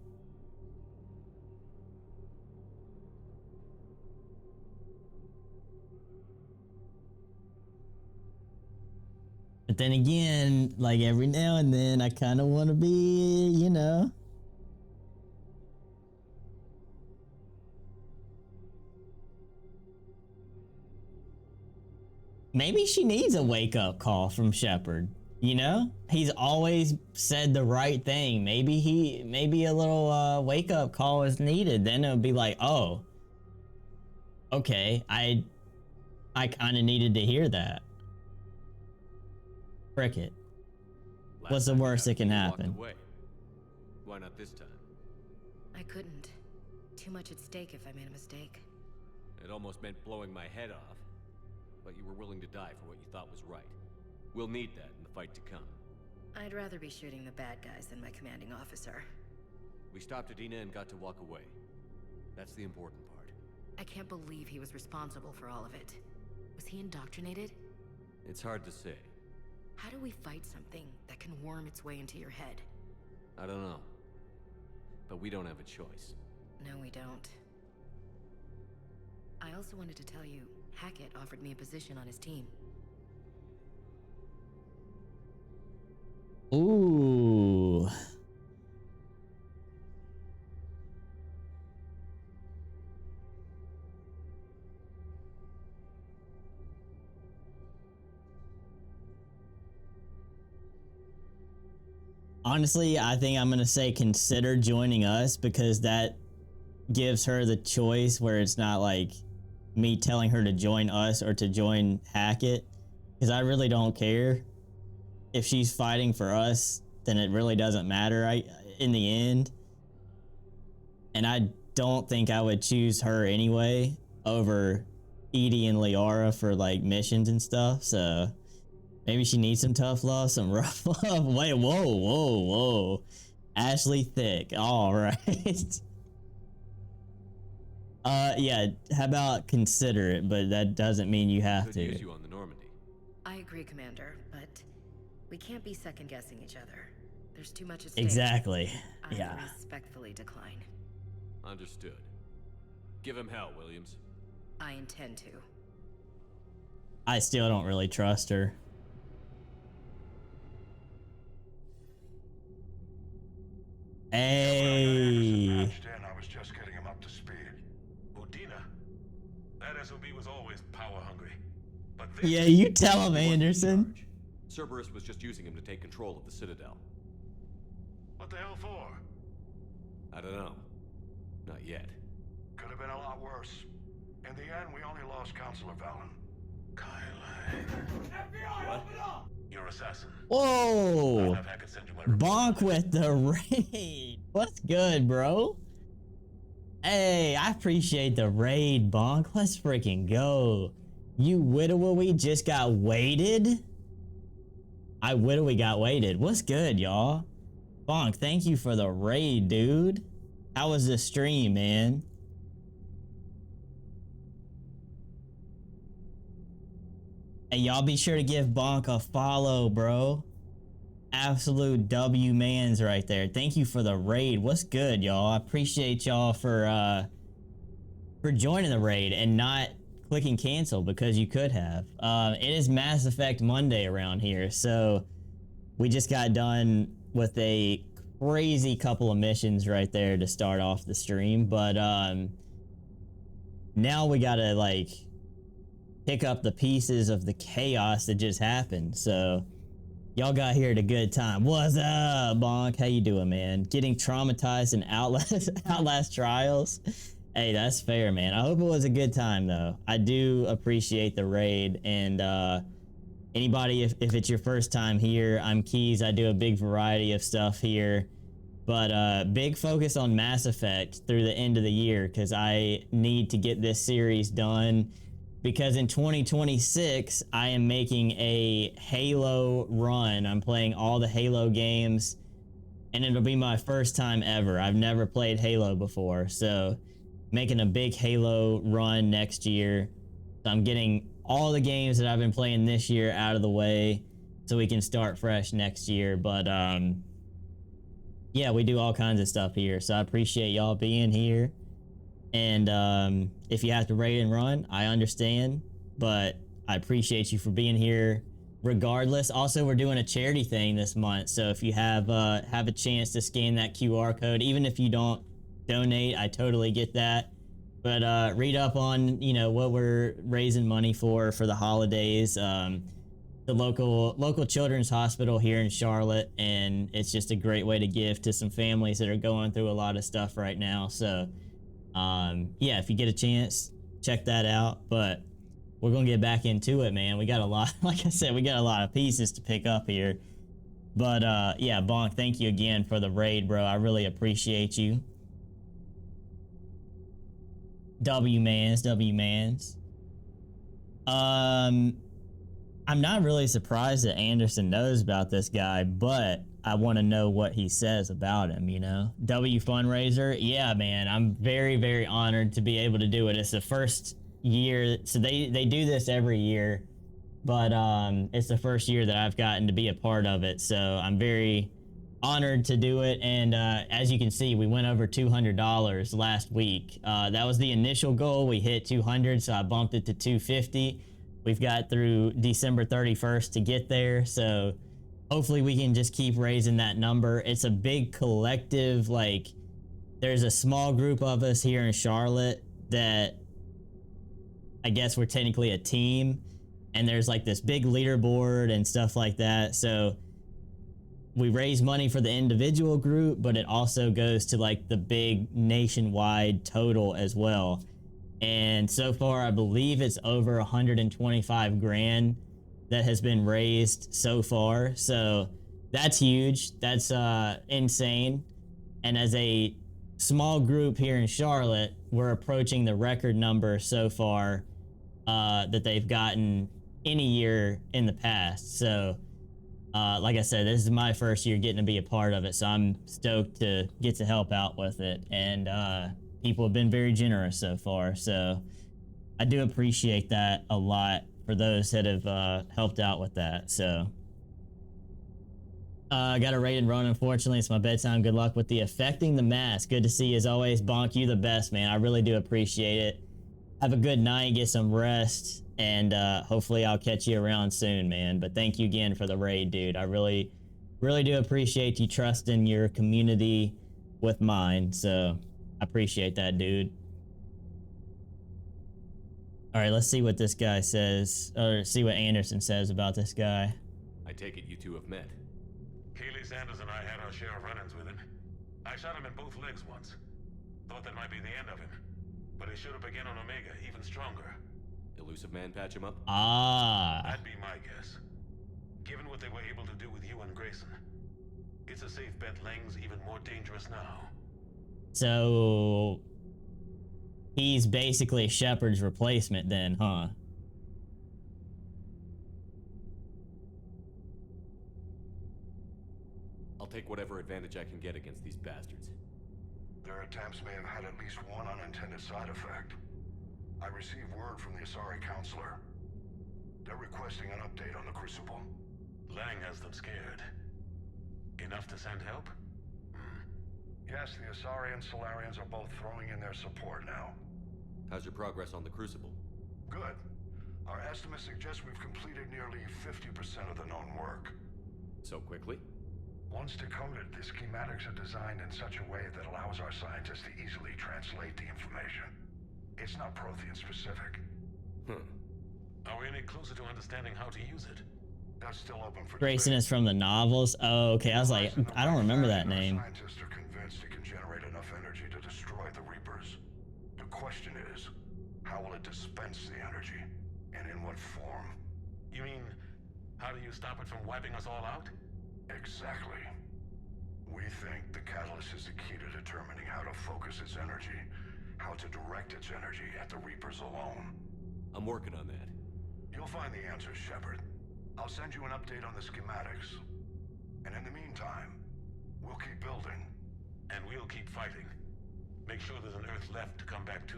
But then again, like every now and then, I kind of want to be, you know. Maybe she needs a wake-up call from Shepard, you know? He's always said the right thing. Maybe a little wake-up call is needed. Then it would be like, oh, okay, I kind of needed to hear that. Frick it. What's the worst that can happen? Why not this time? I couldn't. Too much at stake if I made a mistake. It almost meant blowing my head off. But you were willing to die for what you thought was right. We'll need that in the fight to come. I'd rather be shooting the bad guys than my commanding officer. We stopped Adina and got to walk away. That's the important part. I can't believe he was responsible for all of it. Was he indoctrinated? It's hard to say. How do we fight something that can worm its way into your head? I don't know. But we don't have a choice. No, we don't. I also wanted to tell you, Hackett offered me a position on his team. Ooh. Honestly, I think I'm going to say consider joining us, because that gives her the choice where it's not like me telling her to join us or to join Hackett, because I really don't care. If she's fighting for us, then it really doesn't matter in the end. And I don't think I would choose her anyway over Edie and Liara for like missions and stuff. So maybe she needs some tough love, some rough love. Wait, whoa. Ashley Thick. All right. Yeah, how about consider it, but that doesn't mean you have to. Use you on the Normandy. I agree, Commander, but we can't be second-guessing each other. There's too much at stake. Exactly. I respectfully decline. Understood. Give him hell, Williams. I intend to. I still don't really trust her. Hey. I was just getting him up to speed. Udina, that SOB was always power hungry. But this Yeah, you tell him, Anderson. Cerberus was just using him to take control of the Citadel. What the hell for? I don't know. Not yet. Could have been a lot worse. In the end, we only lost Counselor Valen. FBI, open up! Your assassin. Whoa. I'll have Hackett send you my report. Bonk with the raid. What's good, bro? Hey, I appreciate the raid, Bonk. Let's freaking go. You widowy just got weighted? I widowy got weighted. What's good, y'all? Bonk, thank you for the raid, dude. How was the stream, man? Hey, y'all be sure to give Bonk a follow, bro. Absolute W mans right there. Thank you for the raid. What's good, y'all? I appreciate y'all for joining the raid and not clicking cancel, because you could have. It is Mass Effect Monday around here, so we just got done with a crazy couple of missions right there to start off the stream, but now we gotta like pick up the pieces of the chaos that just happened. So y'all got here at a good time. What's up, Bonk? How you doing, man? Getting traumatized in Outlast Trials? Hey, that's fair, man. I hope it was a good time, though. I do appreciate the raid, and anybody, if it's your first time here, I'm Keys. I do a big variety of stuff here, but big focus on Mass Effect through the end of the year, because I need to get this series done, because in 2026, I am making a Halo run. I'm playing all the Halo games, and it'll be my first time ever. I've never played Halo before, so making a big Halo run next year. So I'm getting all the games that I've been playing this year out of the way so we can start fresh next year. But yeah, we do all kinds of stuff here, so I appreciate y'all being here. And if you have to raid and run, I understand, but I appreciate you for being here regardless. Also, we're doing a charity thing this month, so if you have a chance to scan that QR code, even if you don't donate, I totally get that. But read up on, you know, what we're raising money for the holidays. The local children's hospital here in Charlotte, and it's just a great way to give to some families that are going through a lot of stuff right now. So yeah, if you get a chance, check that out. But we're gonna get back into it, man. We got a lot, like I said, we got a lot of pieces to pick up here. But yeah, Bonk, thank you again for the raid, bro. I really appreciate you. W mans. I'm not really surprised that Anderson knows about this guy, but I want to know what he says about him, you know? W fundraiser, yeah, man. I'm very, very honored to be able to do it. It's the first year, so they do this every year, but it's the first year that I've gotten to be a part of it, so I'm very honored to do it. And as you can see, we went over $200 last week. That was the initial goal. We hit 200, so I bumped it to 250. We've got through December 31st to get there, so hopefully we can just keep raising that number. It's a big collective, like, there's a small group of us here in Charlotte that I guess we're technically a team, and there's like this big leaderboard and stuff like that. So we raise money for the individual group, but it also goes to like the big nationwide total as well. And so far, I believe it's over 125 grand that has been raised so far. So that's huge. That's insane. And as a small group here in Charlotte, we're approaching the record number so far that they've gotten any year in the past. So like I said, this is my first year getting to be a part of it, so I'm stoked to get to help out with it. And people have been very generous so far, so I do appreciate that a lot for those that have helped out with that. So I got a raid and run, unfortunately. It's my bedtime. Good luck with the Affecting the Mask. Good to see you as always. Bonk, you the best, man. I really do appreciate it. Have a good night, get some rest, and hopefully I'll catch you around soon, man. But thank you again for the raid, dude. I really do appreciate you trusting your community with mine, so I appreciate that, dude. All right, let's see what this guy says, or see what Anderson says about this guy. I take it you two have met. Keely Sanders and I had our share of run-ins with him. I shot him in both legs once. Thought that might be the end of him. But he should have begun on Omega, even stronger. Elusive Man patch him up? Ah. That'd be my guess. Given what they were able to do with you and Grayson. It's a safe bet Lang's even more dangerous now. So he's basically Shepard's replacement then, huh? I'll take whatever advantage I can get against these bastards. Their attempts may have had at least one unintended side effect. I received word from the Asari counselor. They're requesting an update on the Crucible. Lang has them scared. Enough to send help? Yes, the Asari and Solarians are both throwing in their support now. How's your progress on the Crucible? Good. Our estimates suggest we've completed nearly 50% of the known work. So quickly? Once decoded, the schematics are designed in such a way that allows our scientists to easily translate the information. It's not Prothean specific. Are we any closer to understanding how to use it? That's still open for Grayson debate. is from the novels. Oh, okay. I was like, I don't remember that name. Scientists are convinced it can generate enough energy to destroy the Reapers. The question is, how will it dispense the energy? And in what form? You mean, how do you stop it from wiping us all out? Exactly. We think the catalyst is the key to determining how to focus its energy, how to direct its energy at the Reapers alone. I'm working on that. You'll find the answers, Shepard. I'll send you an update on the schematics. And in the meantime, we'll keep building. And we'll keep fighting. Make sure there's an Earth left to come back to.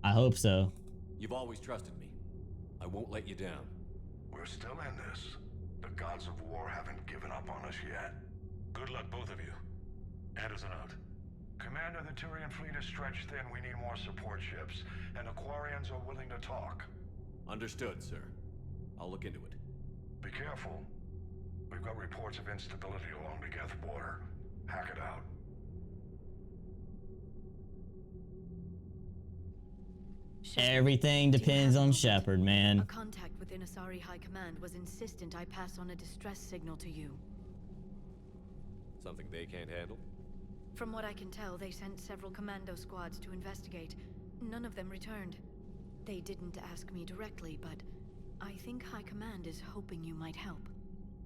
I hope so. You've always trusted me. I won't let you down. We're still in this. The gods of war haven't given up on us yet. Good luck, both of you. Anderson out. Commander, the Turian fleet is stretched thin. We need more support ships. And Aquarians are willing to talk. Understood, sir. I'll look into it. Be careful. We've got reports of instability along the Geth border. Hack it out. Everything depends on Shepard, man. A contact within Asari High Command was insistent I pass on a distress signal to you. Something they can't handle? From what I can tell, they sent several commando squads to investigate. None of them returned. They didn't ask me directly, but I think High Command is hoping you might help.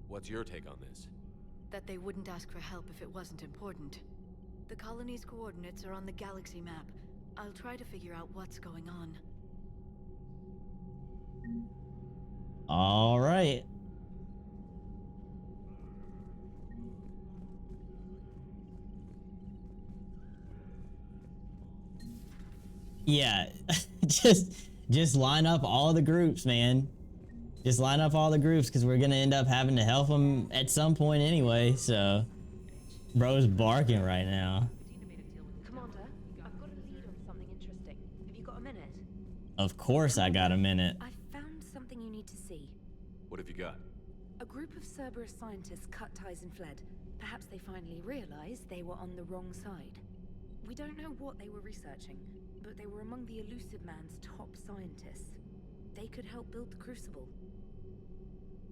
What's your take on this? That they wouldn't ask for help if it wasn't important. The colony's coordinates are on the galaxy map. I'll try to figure out what's going on. All right. Yeah, just line up all the groups, man. Just line up all the groups, because we're gonna end up having to help them at some point anyway. So, bro's barking right now. Commander, I've got a lead on something interesting. Have you got a minute? Of course, I got a minute. I found something you need to see. What have you got? A group of Cerberus scientists cut ties and fled. Perhaps they finally realized they were on the wrong side. We don't know what they were researching, but they were among the Elusive Man's top scientists. They could help build the Crucible.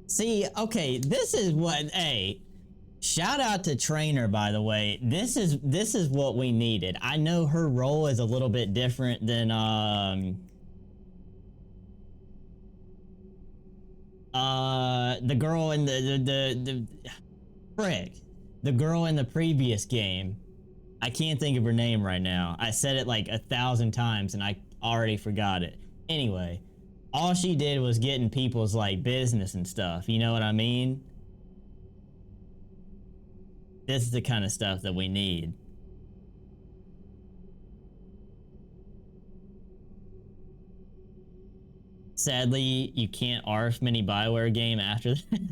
See, okay, this is what, hey, shout out to Trainer, by the way. This is what we needed. I know her role is a little bit different than the girl in the frick, the girl in the previous game. I can't think of her name right now. I said it like 1,000 times and I already forgot it. Anyway, all she did was get in people's like business and stuff. You know what I mean? This is the kind of stuff that we need. Sadly, you can't ARF mini Bioware game after that.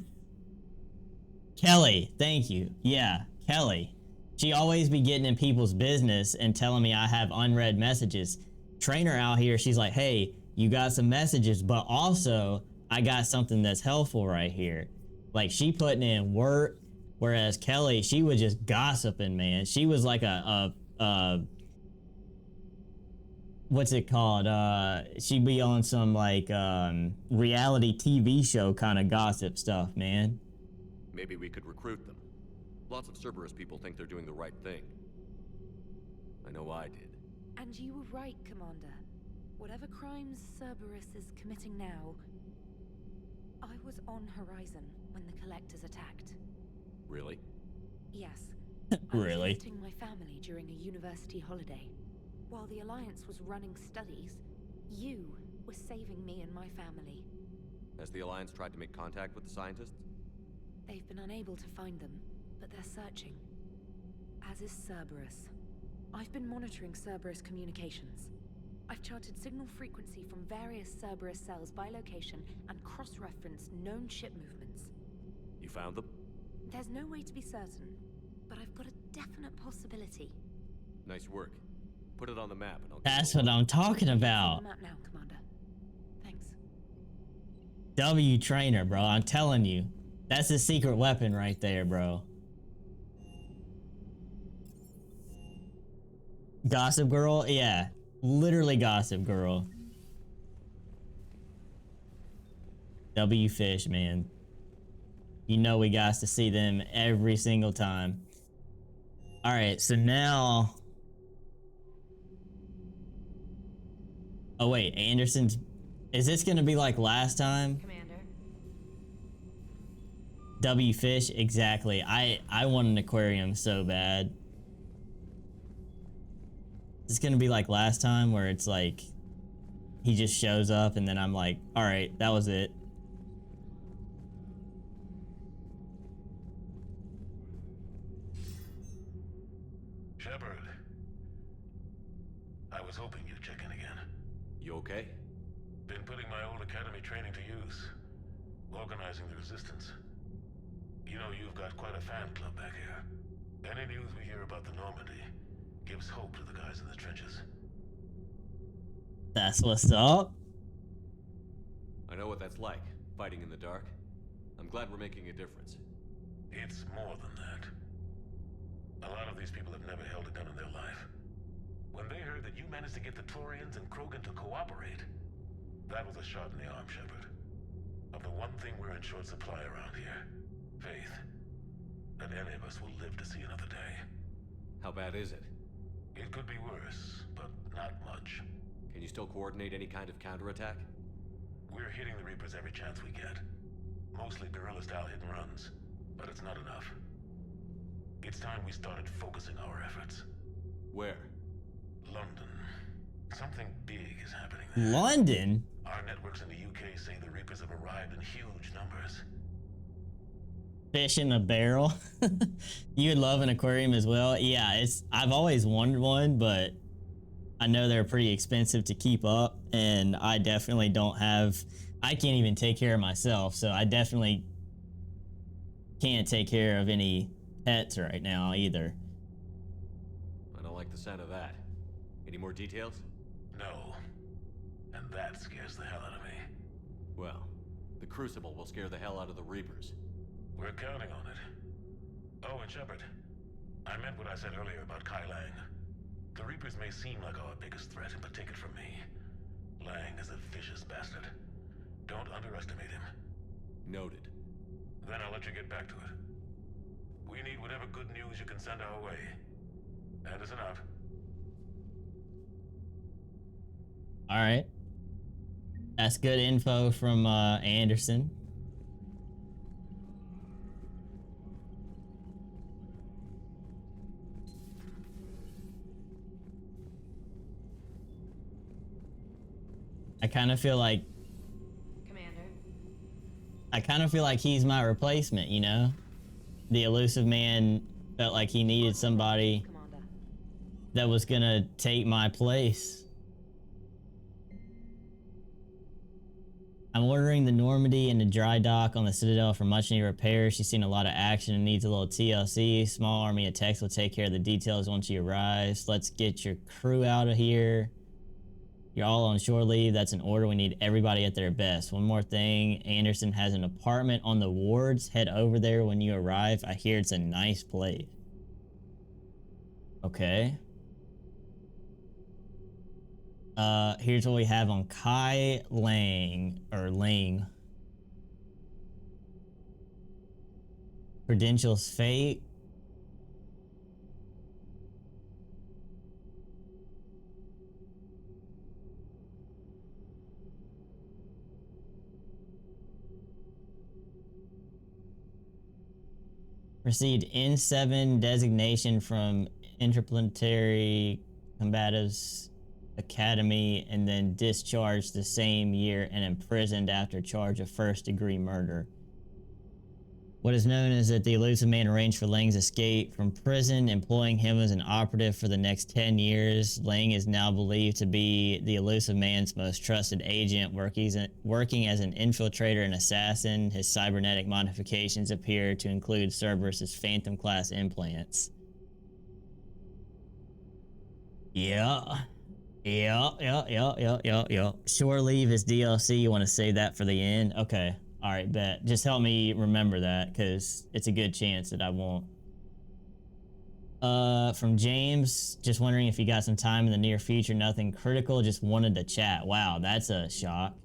Kelly, thank you. Yeah, Kelly. She always be getting in people's business and telling me I have unread messages. Trainer out here, she's like, hey, you got some messages, but also I got something that's helpful right here. Like, she putting in work, whereas Kelly, she was just gossiping, man. She was like what's it called? She'd be on some like reality TV show kind of gossip stuff, man. Maybe we could recruit them. Lots of Cerberus people think they're doing the right thing. I know I did. And you were right, Commander. Whatever crimes Cerberus is committing now, I was on Horizon when the Collectors attacked. Really? Yes. Really? I was visiting my family during a university holiday. While the Alliance was running studies, you were saving me and my family. Has the Alliance tried to make contact with the scientists? They've been unable to find them, but they're searching. As is Cerberus. I've been monitoring Cerberus communications. I've charted signal frequency from various Cerberus cells by location and cross-referenced known ship movements. You found them? There's no way to be certain, but I've got a definite possibility. Nice work. Put it on the map and I'll... That's what I'm talking about. On the map now, Commander. Thanks. W Trainer, bro. I'm telling you. That's a secret weapon right there, bro. Gossip Girl? Yeah. Literally Gossip Girl. W Fish, man. You know we got to see them every single time. Alright, so now... Oh wait, Anderson's... Is this gonna be like last time? Commander. W Fish? Exactly. I want an aquarium so bad. It's gonna be like last time where it's like... He just shows up and then I'm like, alright, that was it. Shepard. I was hoping you'd check in again. You okay? Been putting my old academy training to use. Organizing the resistance. You know, you've got quite a fan club back here. Any news we hear about the Normandy gives hope to the guys in the trenches. That's what's up. I know what that's like, fighting in the dark. I'm glad we're making a difference. It's more than that. A lot of these people have never held a gun in their life. When they heard that you managed to get the Torians and Krogan to cooperate, that was a shot in the arm, Shepard. Of the one thing we're in short supply around here, faith. That any of us will live to see another day. How bad is it? It could be worse, but not much. Can you still coordinate any kind of counterattack? We're hitting the Reapers every chance we get. Mostly guerrilla-style hit and runs, but it's not enough. It's time we started focusing our efforts. Where? London. Something big is happening there. London? Our networks in the UK say the Reapers have arrived in huge numbers. Fish in a barrel. You would love an aquarium as well. Yeah, I've always wanted one, but I know they're pretty expensive to keep up, and I definitely don't have... I can't even take care of myself, so I definitely can't take care of any pets right now either. I don't like the sound of that. Any more details? No. And that scares the hell out of me. Well, the Crucible will scare the hell out of the Reapers. We're counting on it. Oh, and Shepard, I meant what I said earlier about Kai Lang. The Reapers may seem like our biggest threat, but take it from me. Lang is a vicious bastard. Don't underestimate him. Noted. Then I'll let you get back to it. We need whatever good news you can send our way. Anderson out. Alright. That's good info from Anderson. I kind of feel like... Commander. I kind of feel like he's my replacement, you know? The elusive man felt like he needed somebody that was gonna take my place. I'm ordering the Normandy in the dry dock on the Citadel for much needed repairs. She's seen a lot of action and needs a little TLC. Small army of techs will take care of the details once she arrives. Let's get your crew out of here. You're all on shore leave. That's an order. We need everybody at their best. One more thing. Anderson has an apartment on the wards. Head over there when you arrive. I hear it's a nice place. Okay. Here's what we have on Kai Lang. Or Lang. Credentials fate. Received N7 designation from Interplanetary Combatives Academy and then discharged the same year and imprisoned after charge of first-degree murder. What is known is that the elusive man arranged for Lang's escape from prison, employing him as an operative for the next 10 years. Lang is now believed to be the elusive man's most trusted agent, working as an infiltrator and assassin. His cybernetic modifications appear to include Cerberus's Phantom-class implants. Yeah. Shore leave is DLC. You want to save that for the end? Okay. Alright, bet. Just help me remember that, because it's a good chance that I won't. From James, just wondering if you got some time in the near future. Nothing critical, just wanted to chat. Wow, that's a shock.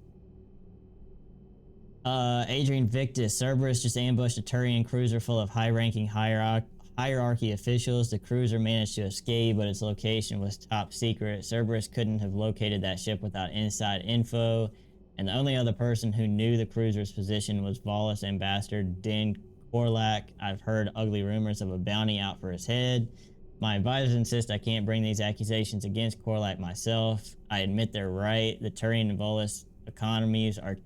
Adrian Victus, Cerberus just ambushed a Turian cruiser full of high-ranking hierarchy officials. The cruiser managed to escape, but its location was top secret. Cerberus couldn't have located that ship without inside info, and the only other person who knew the cruiser's position was Volus Ambassador Din Korlak. I've heard ugly rumors of a bounty out for his head. My advisors insist I can't bring these accusations against Korlak myself. I admit they're right. The Turian and Volus economies are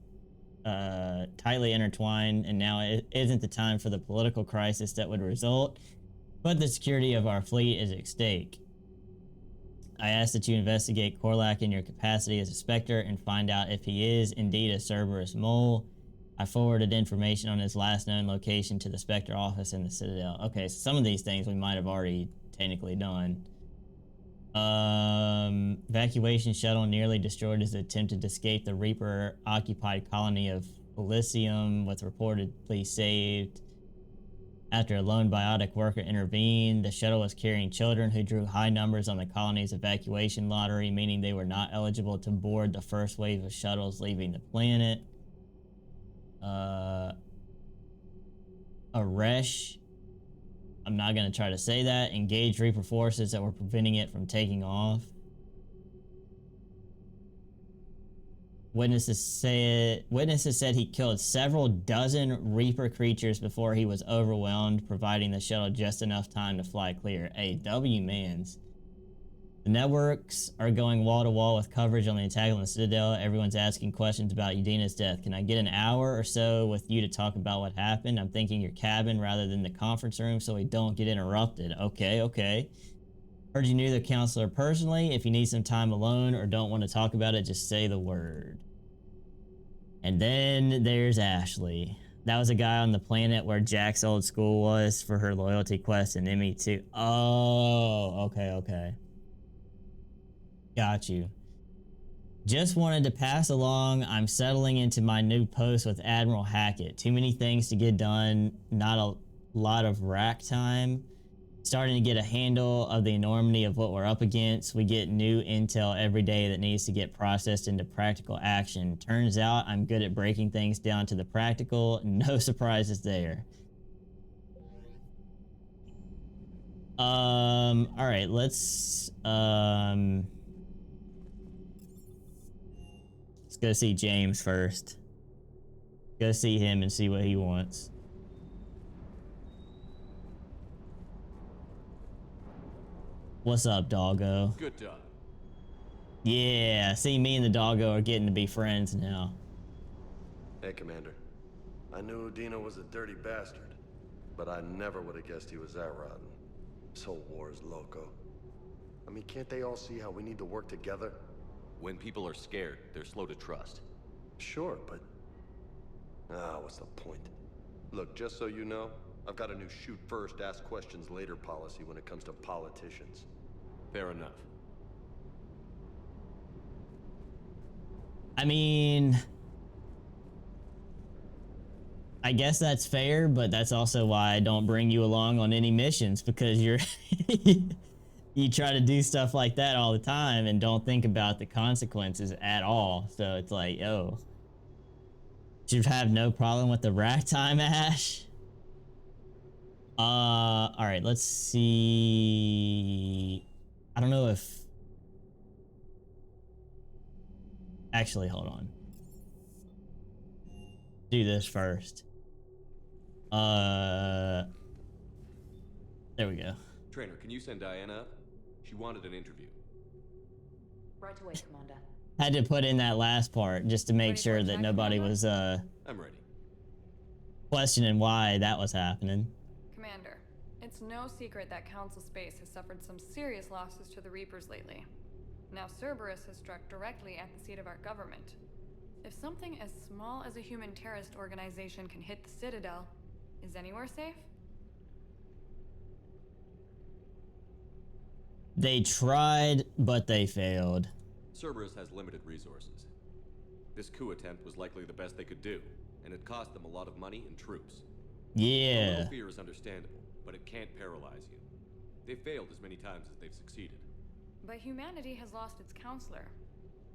tightly intertwined, and now it isn't the time for the political crisis that would result, but the security of our fleet is at stake. I ask that you investigate Korlak in your capacity as a Spectre and find out if he is indeed a Cerberus mole. I forwarded information on his last known location to the Spectre office in the Citadel. Okay, so some of these things we might have already technically done. Evacuation shuttle nearly destroyed as it attempted to escape the Reaper-occupied colony of Elysium, with reportedly saved after a lone biotic worker intervened. The shuttle was carrying children who drew high numbers on the colony's evacuation lottery, meaning they were not eligible to board the first wave of shuttles leaving the planet. Aresh, I'm not going to try to say that, engaged Reaper forces that were preventing it from taking off. Witnesses said he killed several dozen Reaper creatures before he was overwhelmed, providing the shuttle just enough time to fly clear. A.W. Mans. The networks are going wall to wall with coverage on the attack on the Citadel. Everyone's asking questions about Udina's death. Can I get an hour or so with you to talk about what happened? I'm thinking your cabin rather than the conference room so we don't get interrupted. Okay. Heard you knew the counselor personally. If you need some time alone or don't want to talk about it, just say the word. And then there's Ashley. That was a guy on the planet where Jack's old school was for her loyalty quest and ME2. Oh, okay. Got you. Just wanted to pass along. I'm settling into my new post with Admiral Hackett. Too many things to get done. Not a lot of rack time. Starting to get a handle of the enormity of what we're up against. We get new intel every day that needs to get processed into practical action. Turns out I'm good at breaking things down to the practical. No surprises there. All right, let's go see James first. Go see him and see what he wants. What's up, doggo? Good dog. Yeah, see, me and the doggo are getting to be friends now. Hey, Commander. I knew Udina was a dirty bastard, but I never would have guessed he was that rotten. This whole war is loco. I mean, can't they all see how we need to work together? When people are scared, they're slow to trust. Sure, but... what's the point? Look, just so you know, I've got a new shoot first, ask questions later policy when it comes to politicians. Fair enough. I mean, I guess that's fair, but that's also why I don't bring you along on any missions, because you're you try to do stuff like that all the time and don't think about the consequences at all. So it's like, yo, should have no problem with the rack time, Ash. All right, let's see. I don't know if... Actually, hold on. Do this first. There we go. Trainer, can you send Diana up? She wanted an interview. Right away, Commander. Had to put in that last part just to make sure that nobody was I'm ready. questioning why that was happening. Commander, it's no secret that Council Space has suffered some serious losses to the Reapers lately. Now Cerberus has struck directly at the seat of our government. If something as small as a human terrorist organization can hit the Citadel, is anywhere safe? They tried, but they failed. Cerberus has limited resources. This coup attempt was likely the best they could do, and it cost them a lot of money and troops. Yeah. A little fear is understandable, but it can't paralyze you. They've failed as many times as they've succeeded. But humanity has lost its counselor.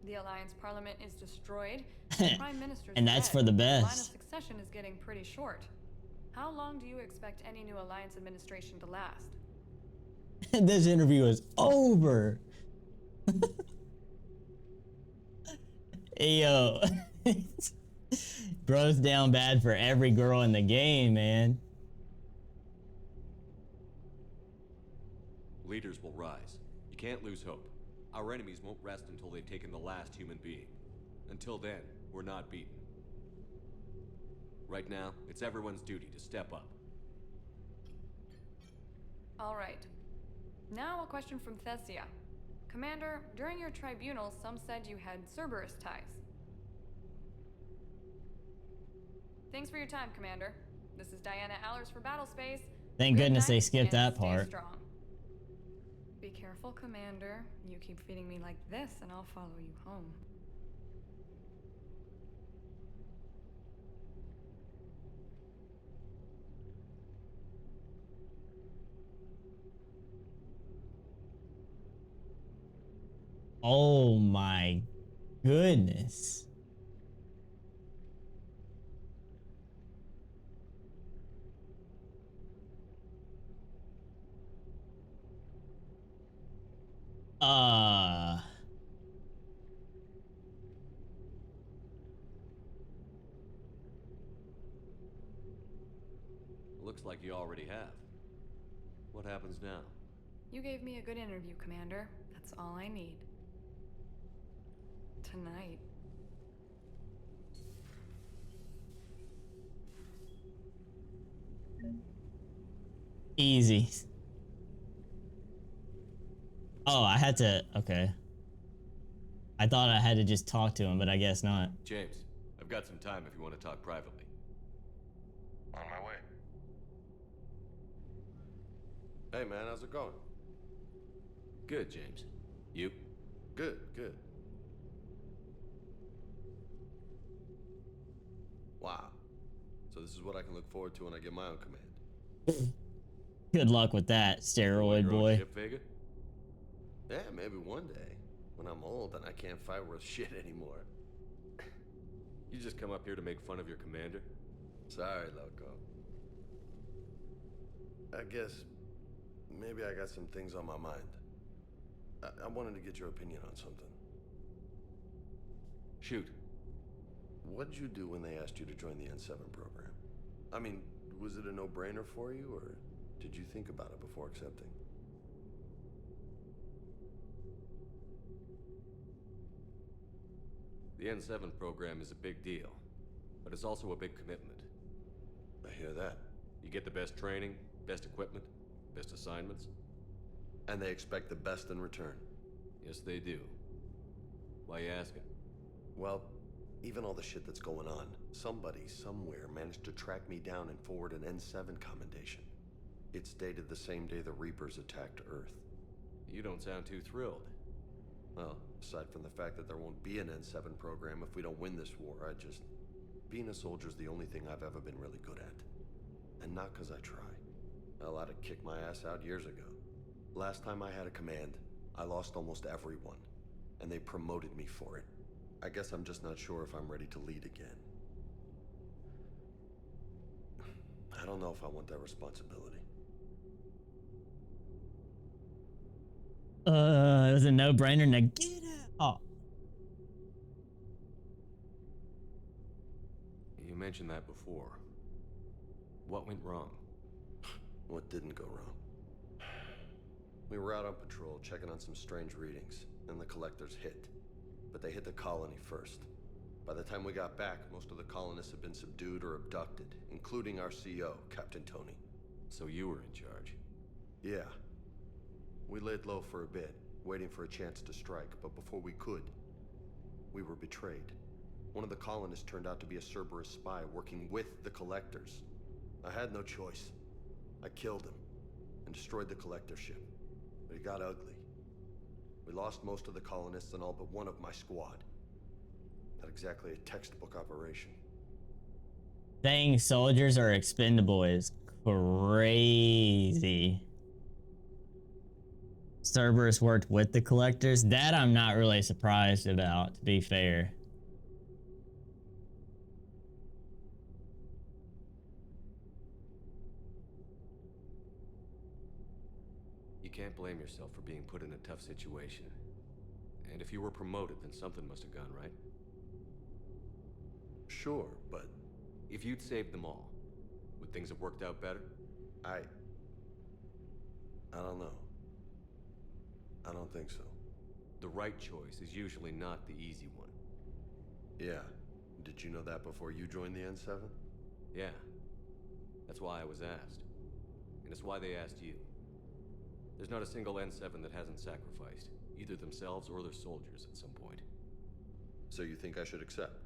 The Alliance Parliament is destroyed, the Prime Minister's And that's dead. for the The line of best. succession is getting pretty short. How long do you expect any new Alliance administration to last? This interview is over. Hey, yo. Bro's down bad for every girl in the game, man. Leaders will rise. You can't lose hope. Our enemies won't rest until they've taken the last human being. Until then, we're not beaten. Right now, it's everyone's duty to step up. All right. Now a question from Thessia. Commander, during your tribunal, some said you had Cerberus ties. Thanks for your time, Commander. This is Diana Allers for Battlespace. Thank Good goodness night they skipped and that stay part. strong. Be careful, Commander. You keep feeding me like this, and I'll follow you home. Oh my goodness. Looks like you already have. What happens now? You gave me a good interview, Commander. That's all I need. Tonight. Easy. Oh, I had to, okay. I thought I had to just talk to him, but I guess not. James, I've got some time if you want to talk privately. On my way. Hey man, how's it going? Good, James. You? Good, good. Wow. So this is what I can look forward to when I get my own command. Good luck with that, steroid Your own boy. ship, Vega? Yeah, maybe one day. When I'm old and I can't fight worth shit anymore. You just come up here to make fun of your commander? Sorry, loco. I guess maybe I got some things on my mind. I wanted to get your opinion on something. Shoot. What'd you do when they asked you to join the N7 program? I mean, was it a no-brainer for you, or did you think about it before accepting? The N7 program is a big deal, but it's also a big commitment. I hear that. You get the best training, best equipment, best assignments. And they expect the best in return. Yes, they do. Why you asking? Well, even all the shit that's going on, somebody somewhere managed to track me down and forward an N7 commendation. It's dated the same day the Reapers attacked Earth. You don't sound too thrilled. Well, aside from the fact that there won't be an N7 program if we don't win this war, being a soldier's the only thing I've ever been really good at. And not 'cause I try. Hell, I'd have kicked my ass out years ago. Last time I had a command, I lost almost everyone, and they promoted me for it. I guess I'm just not sure if I'm ready to lead again. I don't know if I want that responsibility. It was a no-brainer. Now get out. Oh. You mentioned that before. What went wrong? What didn't go wrong? We were out on patrol, checking on some strange readings, and the collectors hit. But they hit the colony first. By the time we got back, most of the colonists had been subdued or abducted, including our CO, Captain Tony. So you were in charge? Yeah. We laid low for a bit, waiting for a chance to strike, but before we could, we were betrayed. One of the colonists turned out to be a Cerberus spy working with the collectors. I had no choice. I killed him and destroyed the collector ship. But it got ugly. We lost most of the colonists and all but one of my squad. Not exactly a textbook operation. Saying soldiers are expendable is crazy. Cerberus worked with the collectors. That I'm not really surprised about, to be fair. You can't blame yourself for being put in a tough situation. And if you were promoted, then something must have gone right. Sure, but... If you'd saved them all, would things have worked out better? I don't know. I don't think so. The right choice is usually not the easy one. Yeah. Did you know that before you joined the N7? Yeah. That's why I was asked. And it's why they asked you. There's not a single N7 that hasn't sacrificed, either themselves or their soldiers at some point. So you think I should accept?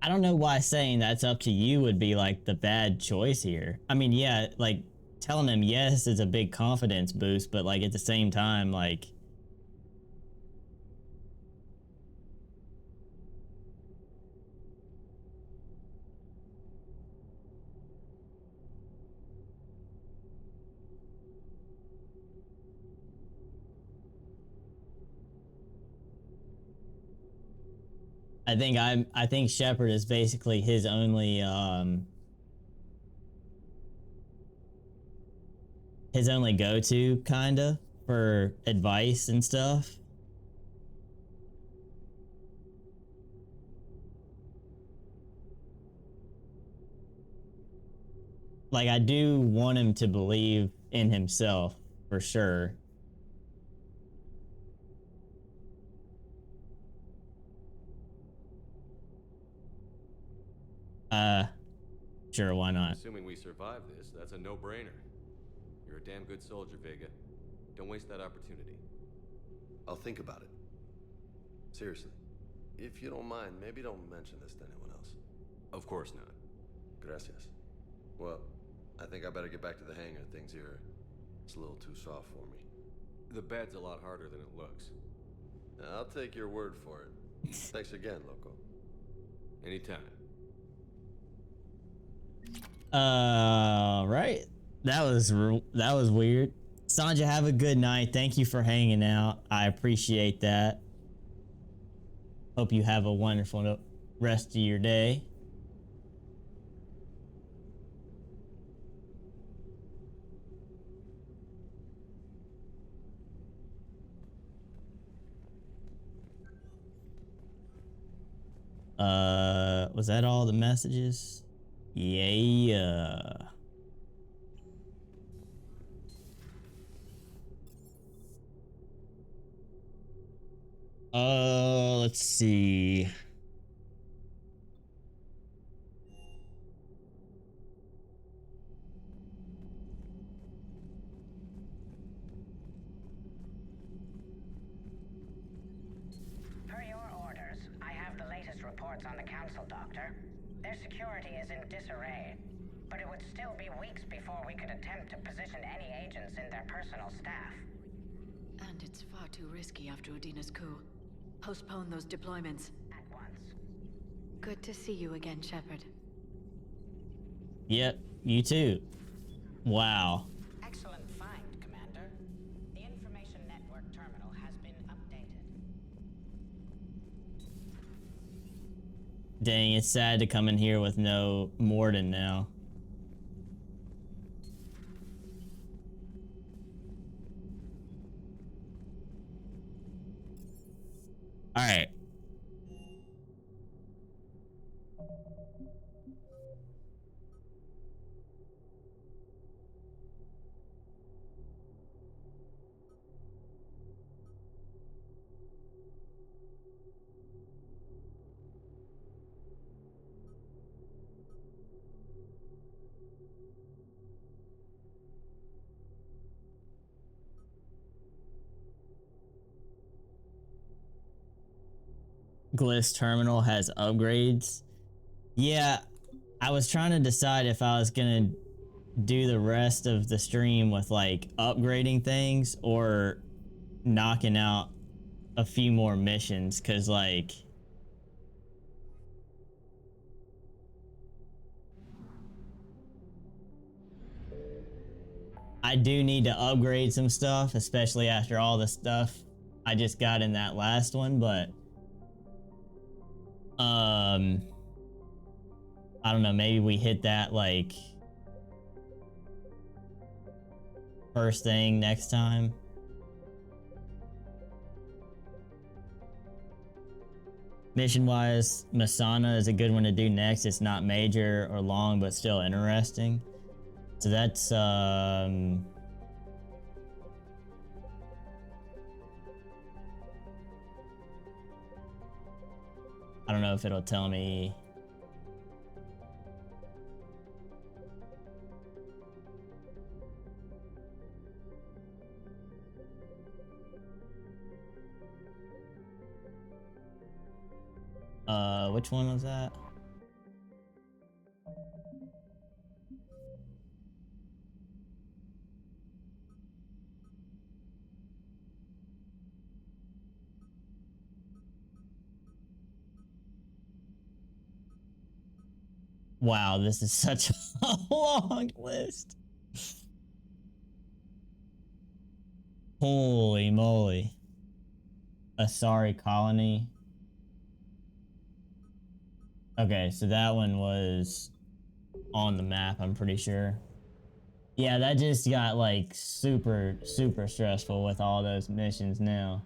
I don't know why saying that's up to you would be like the bad choice here. I mean, yeah, like telling him yes is a big confidence boost, but like at the same time, like I think Shepard is basically his only go-to kinda for advice and stuff. Like I do want him to believe in himself for sure. Sure, why not? Assuming we survive this, that's a no-brainer. You're a damn good soldier, Vega. Don't waste that opportunity. I'll think about it. Seriously. If you don't mind, maybe don't mention this to anyone else. Of course not. Gracias. Well, I think I better get back to the hangar. Things here, it's a little too soft for me. The bed's a lot harder than it looks. I'll take your word for it. Thanks again, Loco. Anytime. Right. That was weird. Sanja, have a good night. Thank you for hanging out. I appreciate that. Hope you have a wonderful rest of your day. Was that all the messages? Yeah. Let's see. Per your orders, I have the latest reports on the Council, Doctor. Their security is in disarray, but it would still be weeks before we could attempt to position any agents in their personal staff. And it's far too risky after Udina's coup. Postpone those deployments. At once. Good to see you again, Shepard. Yep, you too. Wow. Excellent find, Commander. The information network terminal has been updated. Dang, it's sad to come in here with no Morden now. All right. Gliss terminal has upgrades. Yeah, I was trying to decide if I was gonna do the rest of the stream with like upgrading things or knocking out a few more missions, because like I do need to upgrade some stuff, especially after all the stuff I just got in that last one, but I don't know, maybe we hit that like first thing next time. Mission wise, Masana is a good one to do next. It's not major or long, but still interesting. So that's I don't know if it'll tell me. Which one was that? Wow, this is such a long list. Holy moly. Asari Colony. Okay, so that one was on the map, I'm pretty sure. Yeah, that just got like super stressful with all those missions now.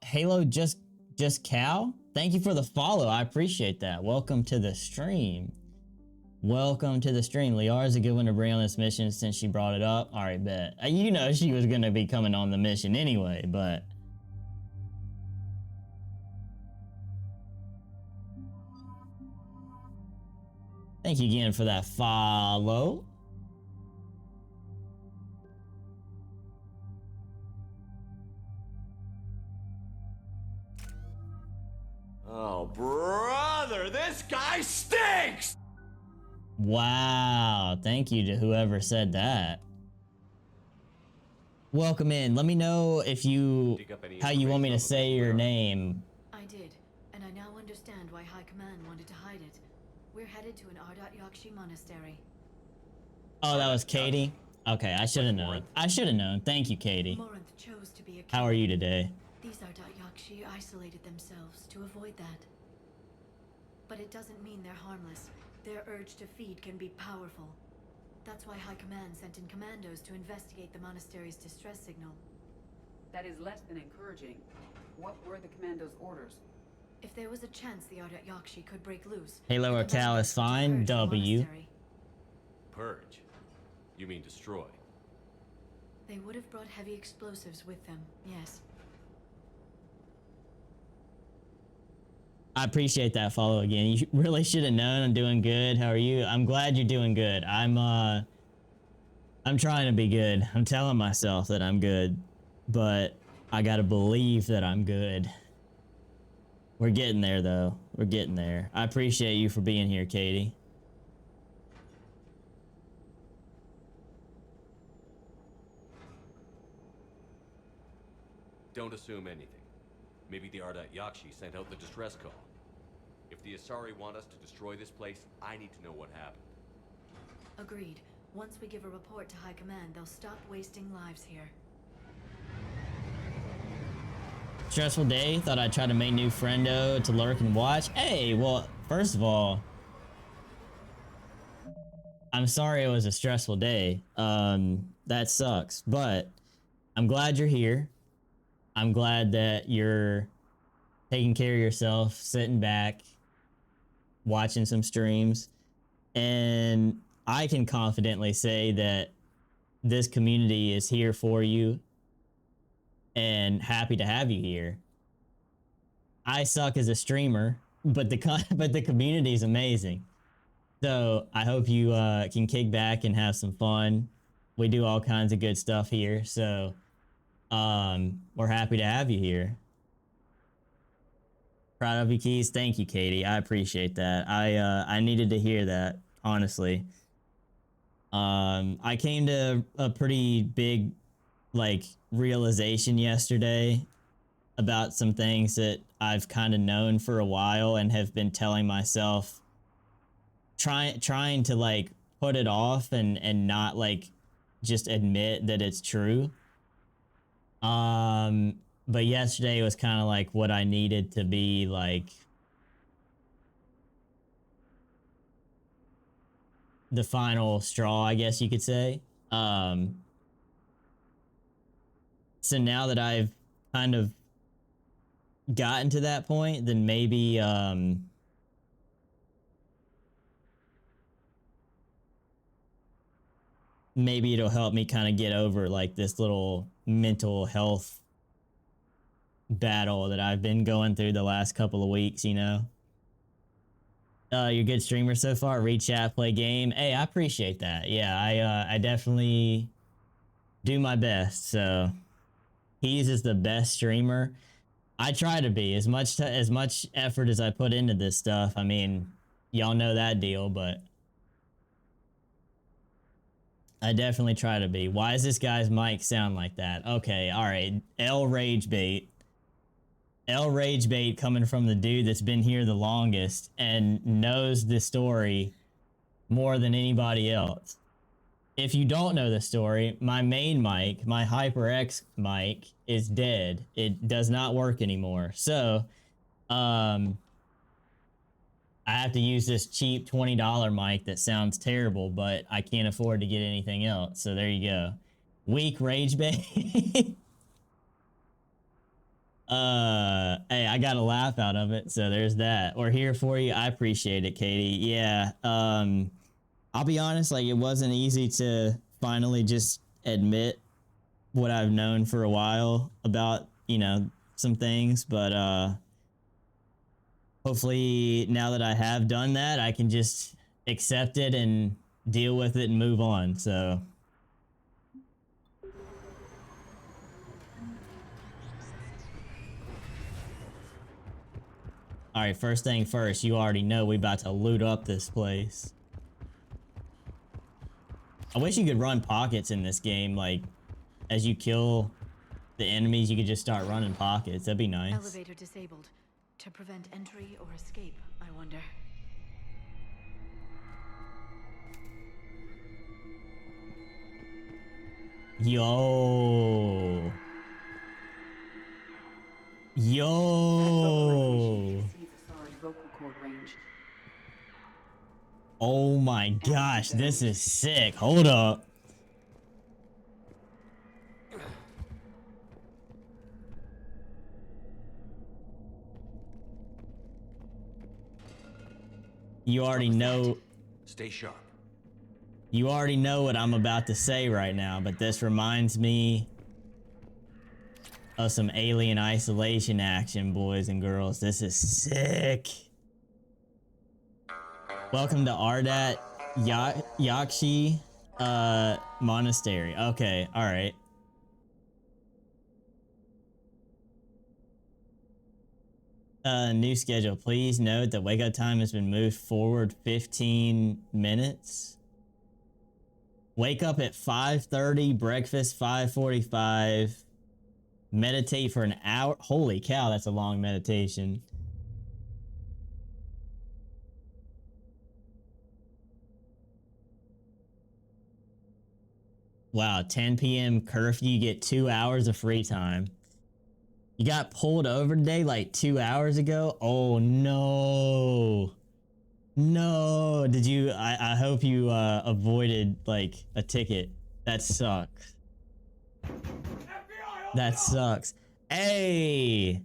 Halo just Cal, thank you for the follow. I appreciate that. Welcome to the stream. Welcome to the stream. Liara's a good one to bring on this mission since she brought it up. All right, bet. You know she was gonna be coming on the mission anyway, but thank you again for that follow. Oh, brother, this guy stinks! Wow, thank you to whoever said that. Welcome in. Let me know if you how you want me to say your name. I did, and I now understand why High Command wanted to hide it. We're headed to an Ardat Yakshi monastery. Oh, that was Katie? Okay, I should have known. I should have known. Thank you, Katie. Morinth chose to be a How are you today? These Ardat Yakshi isolated themselves to avoid that. But it doesn't mean they're harmless. Their urge to feed can be powerful. That's why High Command sent in commandos to investigate the monastery's distress signal. That is less than encouraging. What were the commandos' orders? If there was a chance the Ardat Yakshi could break loose... Halo or Cal is fine. W. Purge? You mean destroy? They would have brought heavy explosives with them, yes. I appreciate that follow again. You really should have known. I'm doing good. How are you? I'm glad you're doing good. I'm trying to be good. I'm telling myself that I'm good, but I gotta believe that I'm good. We're getting there though. We're getting there. I appreciate you for being here, Katie. Don't assume anything. Maybe the Ardat Yakshi sent out the distress call. If the Asari want us to destroy this place, I need to know what happened. Agreed. Once we give a report to High Command, they'll stop wasting lives here. Stressful day. Thought I'd try to make new friendo to lurk and watch. Hey, well, first of all, I'm sorry it was a stressful day. That sucks. But I'm glad you're here. I'm glad that you're taking care of yourself, sitting back, watching some streams. And I can confidently say that this community is here for you and happy to have you here. I suck as a streamer, but the community is amazing. So I hope you can kick back and have some fun. We do all kinds of good stuff here, so we're happy to have you here. Proud of you, Keys. Thank you, Katie. I appreciate that. I needed to hear that, honestly. I came to a pretty big realization yesterday about some things that I've kind of known for a while and have been telling myself, trying to put it off and not just admit that it's true. But yesterday was kind of what I needed to be the final straw, I guess you could say. So now that I've kind of gotten to that point, then maybe maybe it'll help me kind of get over this little mental health battle that I've been going through the last couple of weeks, you know. You're a good streamer so far. Read chat, play game. Hey, I appreciate that. Yeah, I definitely do my best. So He's is the best streamer. I try to be as much effort as I put into this stuff. I mean, y'all know that deal, but I definitely try to be. Why does this guy's mic sound like that? Okay, all right. L Rage Bait coming from the dude that's been here the longest and knows the story more than anybody else. If you don't know the story, my main mic, my HyperX mic, is dead. It does not work anymore. So, I have to use this cheap $20 mic that sounds terrible, but I can't afford to get anything else. So there you go. Weak Rage Bait. Hey, I got a laugh out of it, so there's that. We're here for you. I appreciate it, Katie. Yeah. I'll be honest, it wasn't easy to finally just admit what I've known for a while about, some things, but hopefully now that I have done that, I can just accept it and deal with it and move on. So all right, first thing first, you already know we about to loot up this place. I wish you could run pockets in this game, as you kill the enemies, you could just start running pockets. That'd be nice. Elevator disabled. To prevent entry or escape, I wonder. Yo. Yo. Oh my gosh, this is sick. Hold up. You already know. Stay sharp. You already know what I'm about to say right now, but this reminds me of some Alien Isolation action, boys and girls. This is sick. Welcome to Ardat Yakshi Monastery. Okay, alright. New schedule. Please note that wake up time has been moved forward 15 minutes. Wake up at 5:30, breakfast 5:45. Meditate for an hour. Holy cow, that's a long meditation. Wow, 10 p.m. curfew, you get 2 hours of free time. You got pulled over today like 2 hours ago? Oh no. No. Did you I hope you avoided like a ticket. That sucks. That sucks. Hey.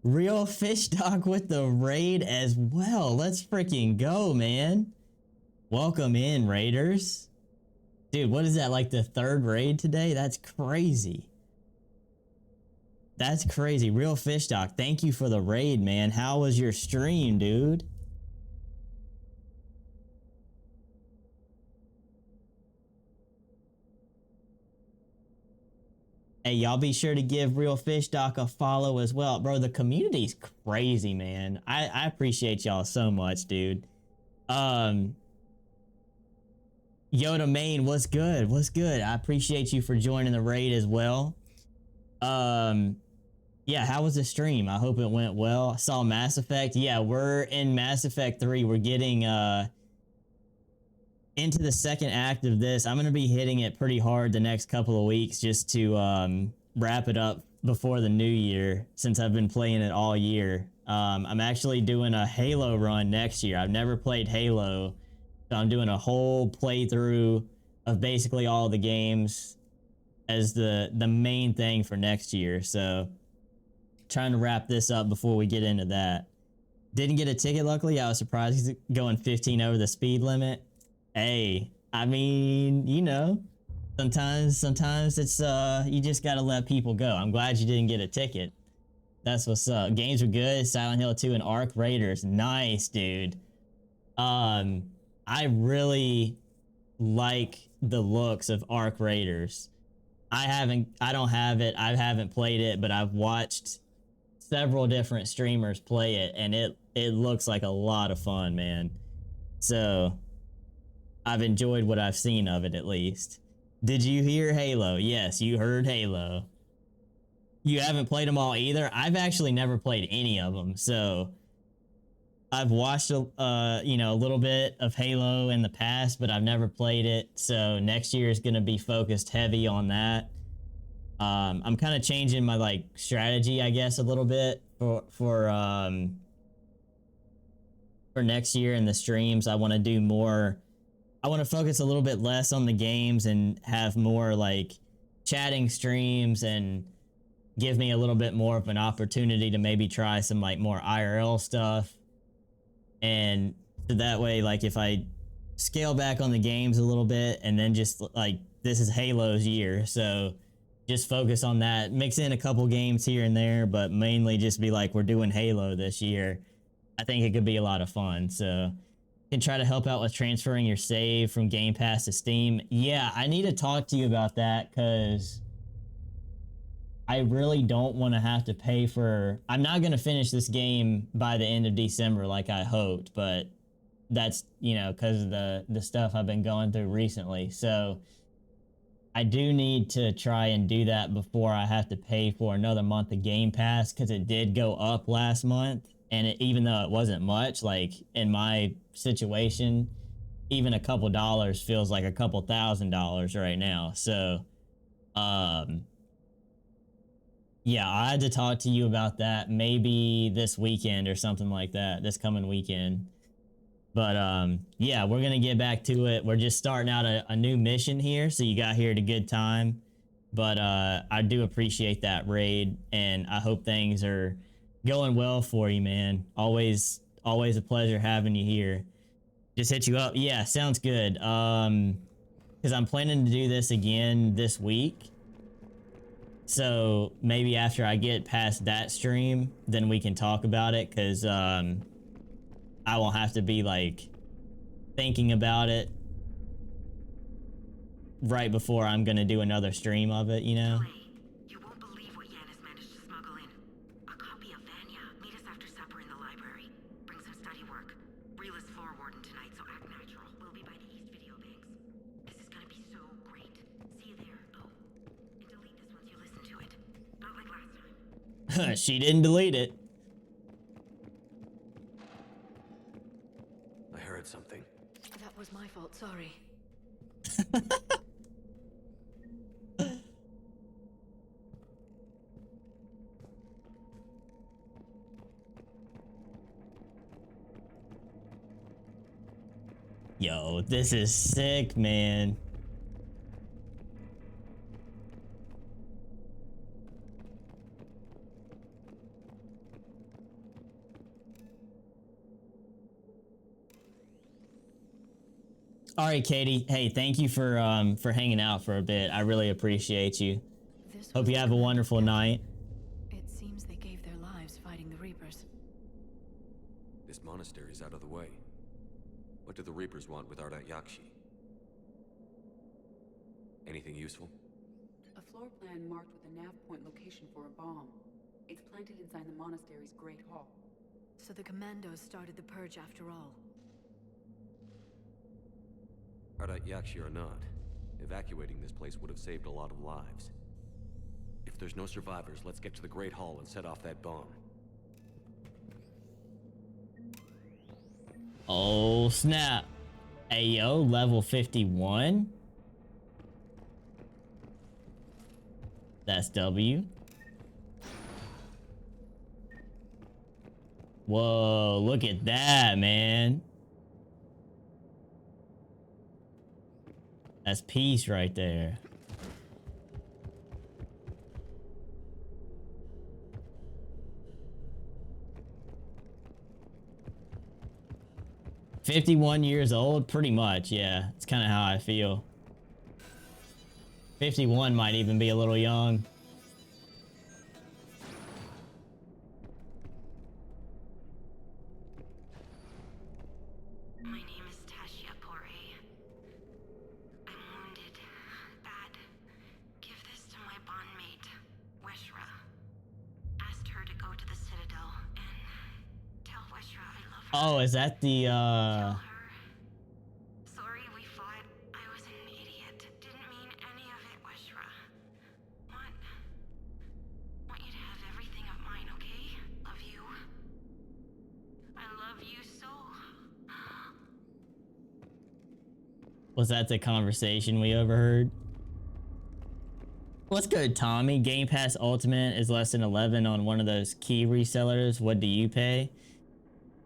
Real Fish Doc with the raid as well. Let's freaking go, man. Welcome in, Raiders. Dude, what is that, like the 3rd raid today? That's crazy. That's crazy. Real Fish Doc, thank you for the raid, man. How was your stream, dude? Hey, y'all be sure to give Real Fish Doc a follow as well. Bro, the community's crazy, man. I appreciate y'all so much, dude. Yoda Main, what's good? What's good? I appreciate you for joining the raid as well. Yeah, how was the stream? I hope it went well. I saw Mass Effect. Yeah, we're in Mass Effect 3. We're getting into the 2nd act of this. I'm going to be hitting it pretty hard the next couple of weeks just to wrap it up before the new year, since I've been playing it all year. I'm actually doing a Halo run next year. I've never played Halo, so I'm doing a whole playthrough of basically all the games as the main thing for next year. So trying to wrap this up before we get into that. Didn't get a ticket, luckily. I was surprised he's going 15 over the speed limit. Hey, I mean, you know, sometimes it's you just gotta let people go. I'm glad you didn't get a ticket. That's what's up. Games were good. Silent Hill 2 and Ark Raiders. Nice, dude. I really like the looks of Ark Raiders. I don't have it. I haven't played it, but I've watched several different streamers play it, and it looks like a lot of fun, man. So I've enjoyed what I've seen of it, at least. Did you hear Halo? Yes, you heard Halo. You haven't played them all either? I've actually never played any of them, so I've watched you know, a little bit of Halo in the past, but I've never played it. So next year is going to be focused heavy on that. I'm kind of changing my like strategy, I guess, a little bit for next year in the streams. I want to do more. I want to focus a little bit less on the games and have more like chatting streams, and give me a little bit more of an opportunity to maybe try some like more IRL stuff. And so that way, like if I scale back on the games a little bit, and then just like, this is Halo's year, so just focus on that, mix in a couple games here and there, but mainly just be like, we're doing Halo this year. I think it could be a lot of fun. So can try to help out with transferring your save from Game Pass to Steam. Yeah, I need to talk to you about that, because I really don't want to have to pay for... I'm not going to finish this game by the end of December like I hoped, but that's, you know, because of the stuff I've been going through recently. So I do need to try and do that before I have to pay for another month of Game Pass, because it did go up last month. And even though it wasn't much, like in my situation, even a couple dollars feels like a couple $1,000s right now. So, yeah, I had to talk to you about that maybe this weekend or something like that, this coming weekend. But, yeah, we're going to get back to it. We're just starting out a new mission here, so you got here at a good time. But, I do appreciate that raid, and I hope things are going well for you, man. Always a pleasure having you here. Just hit you up. Yeah, sounds good. Because I'm planning to do this again this week. So maybe after I get past that stream, then we can talk about it, because I won't have to be like thinking about it right before I'm gonna do another stream of it, you know? She didn't delete it. I heard something. That was my fault, sorry. Yo, this is sick, man. All right, Katie. Hey, thank you for hanging out for a bit. I really appreciate you. Hope you have a wonderful night. It seems they gave their lives fighting the Reapers. This monastery's out of the way. What do the Reapers want with Ardat Yakshi? Anything useful? A floor plan marked with a nav point location for a bomb. It's planted inside the monastery's Great Hall. So the Commandos started the purge after all. Ardat Yakshi or not, evacuating this place would have saved a lot of lives. If there's no survivors, let's get to the Great Hall and set off that bomb. Oh, snap. Ayo, level 51. That's W. Whoa, look at that, man. That's peace right there. "51 years old?" Pretty much, yeah. It's kind of how I feel. 51 might even be a little young. My name is Tashia Pore. I'm wounded. Bad. Give this to my bondmate, Weshra. Asked her to go to the Citadel and tell Weshra I love her. Oh, is that the Sorry we fought. I was an idiot. Didn't mean any of it, Weshra. Want you to have everything of mine, okay? Love you. I love you so. Was that the conversation we overheard? What's good, Tommy? Game Pass Ultimate is less than 11 on one of those key resellers. What do you pay?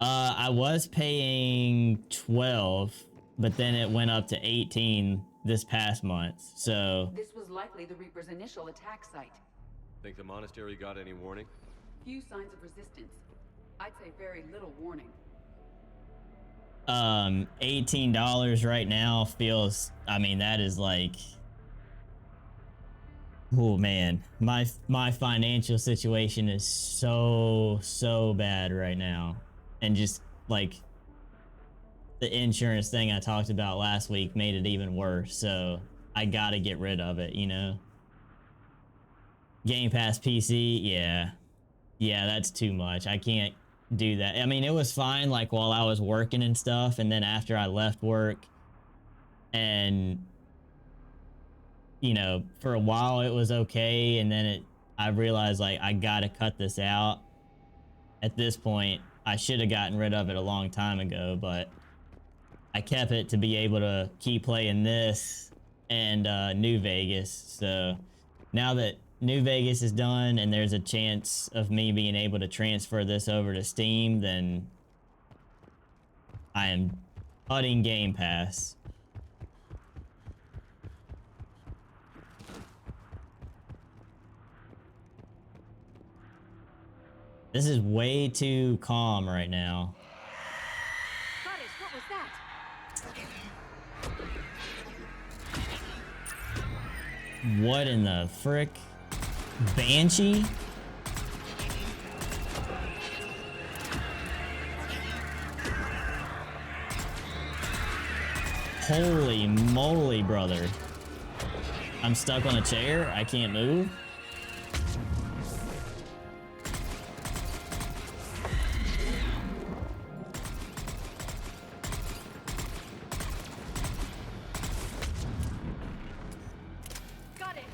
I was paying 12, but then it went up to 18 this past month. So This was likely the Reaper's initial attack site. Think the monastery got any warning? Few signs of resistance. I'd say very little warning. $18 right now feels, I mean, that is like, oh man, my financial situation is so bad right now. And just like the insurance thing I talked about last week made it even worse. So I gotta get rid of it, you know? Game Pass PC, yeah, that's too much. I can't do that. I mean, it was fine like while I was working and stuff, and then after I left work, and you know, for a while it was okay, and then I realized like I gotta cut this out. At this point, I should have gotten rid of it a long time ago, but I kept it to be able to keep playing this and New Vegas. So now that New Vegas is done and there's a chance of me being able to transfer this over to Steam, then I am cutting Game Pass. This is way too calm right now. Goddess, what was that? What in the frick? Banshee? Holy moly, brother. I'm stuck on a chair. I can't move. Got it.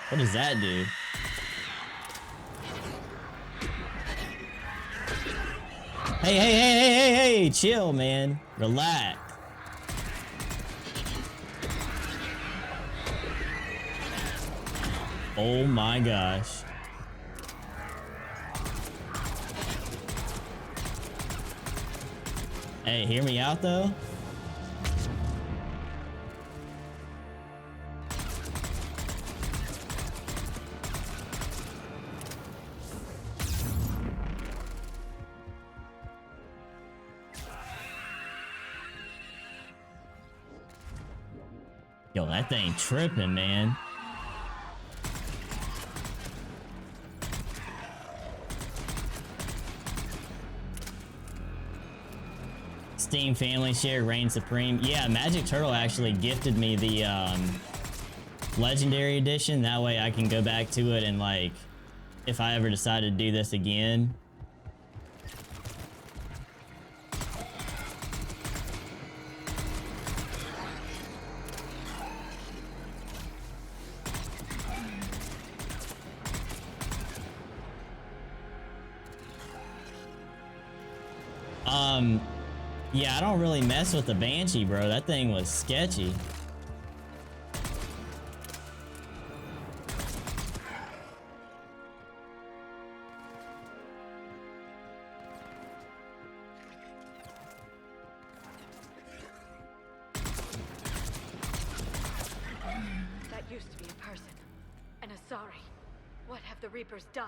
What does that do? Hey, chill, man. Relax. Oh my gosh. Hey, hear me out though. Yo, that thing tripping, man. Steam family share reign supreme. Yeah, Magic Turtle actually gifted me the legendary edition. That way I can go back to it and, like, if I ever decide to do this again. Yeah, I don't really mess with the Banshee, bro. That thing was sketchy. That used to be a person. An Asari. What have the Reapers done?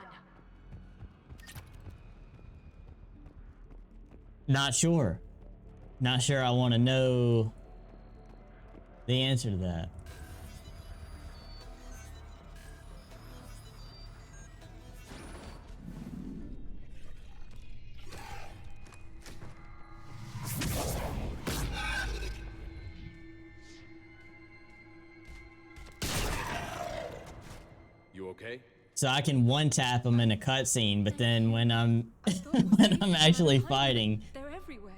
Not sure. Not sure I want to know the answer to that. You okay? So I can one tap them in a cutscene, but then when I'm when I'm actually fighting, They're everywhere.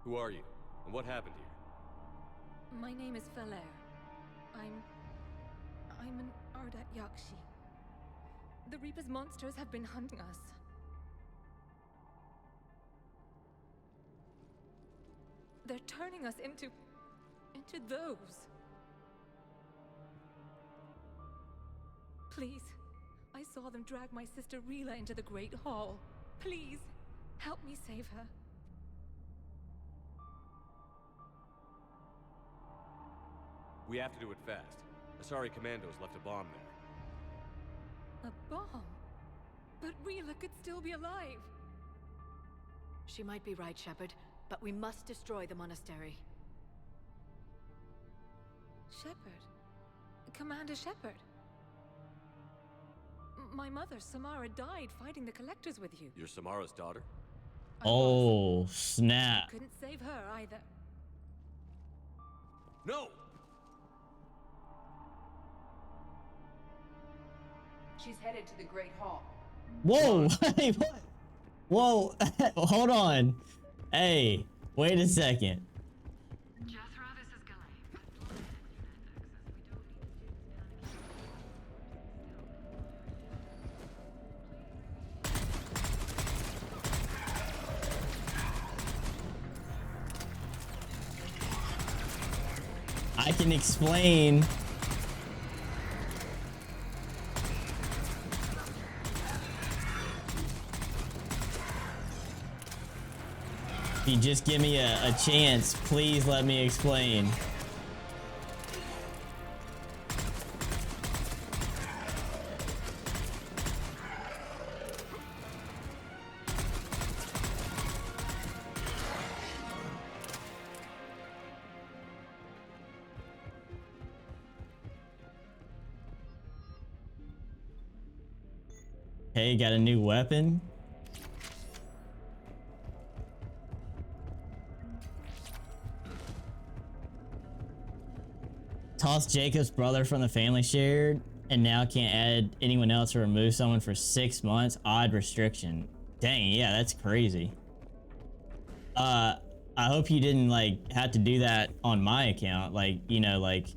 Who are you? And what happened here? My name is Falair. I'm an Ardat Yakshi. The Reaper's monsters have been hunting us. They're turning us into those. Please, I saw them drag my sister Rila into the Great Hall. Please, help me save her. We have to do it fast. Asari commandos left a bomb there. A bomb? But Rila could still be alive. She might be right, Shepard, but we must destroy the monastery. Shepard? Commander Shepard? My mother, Samara, died fighting the Collectors with you. You're Samara's daughter? oh snap. Couldn't save her either. No! She's headed to the Great Hall. Whoa, hey, what? Whoa, hold on. Hey, wait a second. I can explain. If you just give me a chance, please let me explain. Hey, got a new weapon? Toss Jacob's brother from the family shared and now can't add anyone else or remove someone for 6 months. Odd restriction. Dang, yeah, that's crazy. I hope you didn't like have to do that on my account, like, you know, like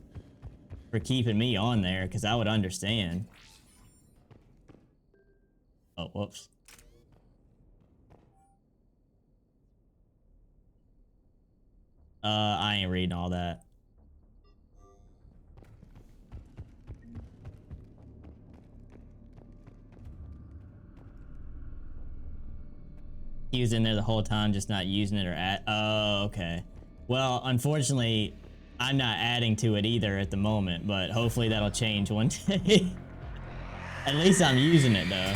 for keeping me on there, because I would understand. Oh, whoops. I ain't reading all that. He was in there the whole time, just not using it or oh, okay. Well, unfortunately, I'm not adding to it either at the moment, but hopefully that'll change one day. At least I'm using it though.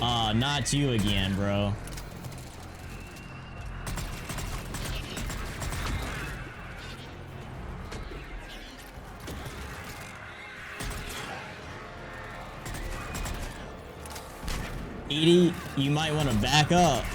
Aw, not you again, bro. Edie, you might want to back up.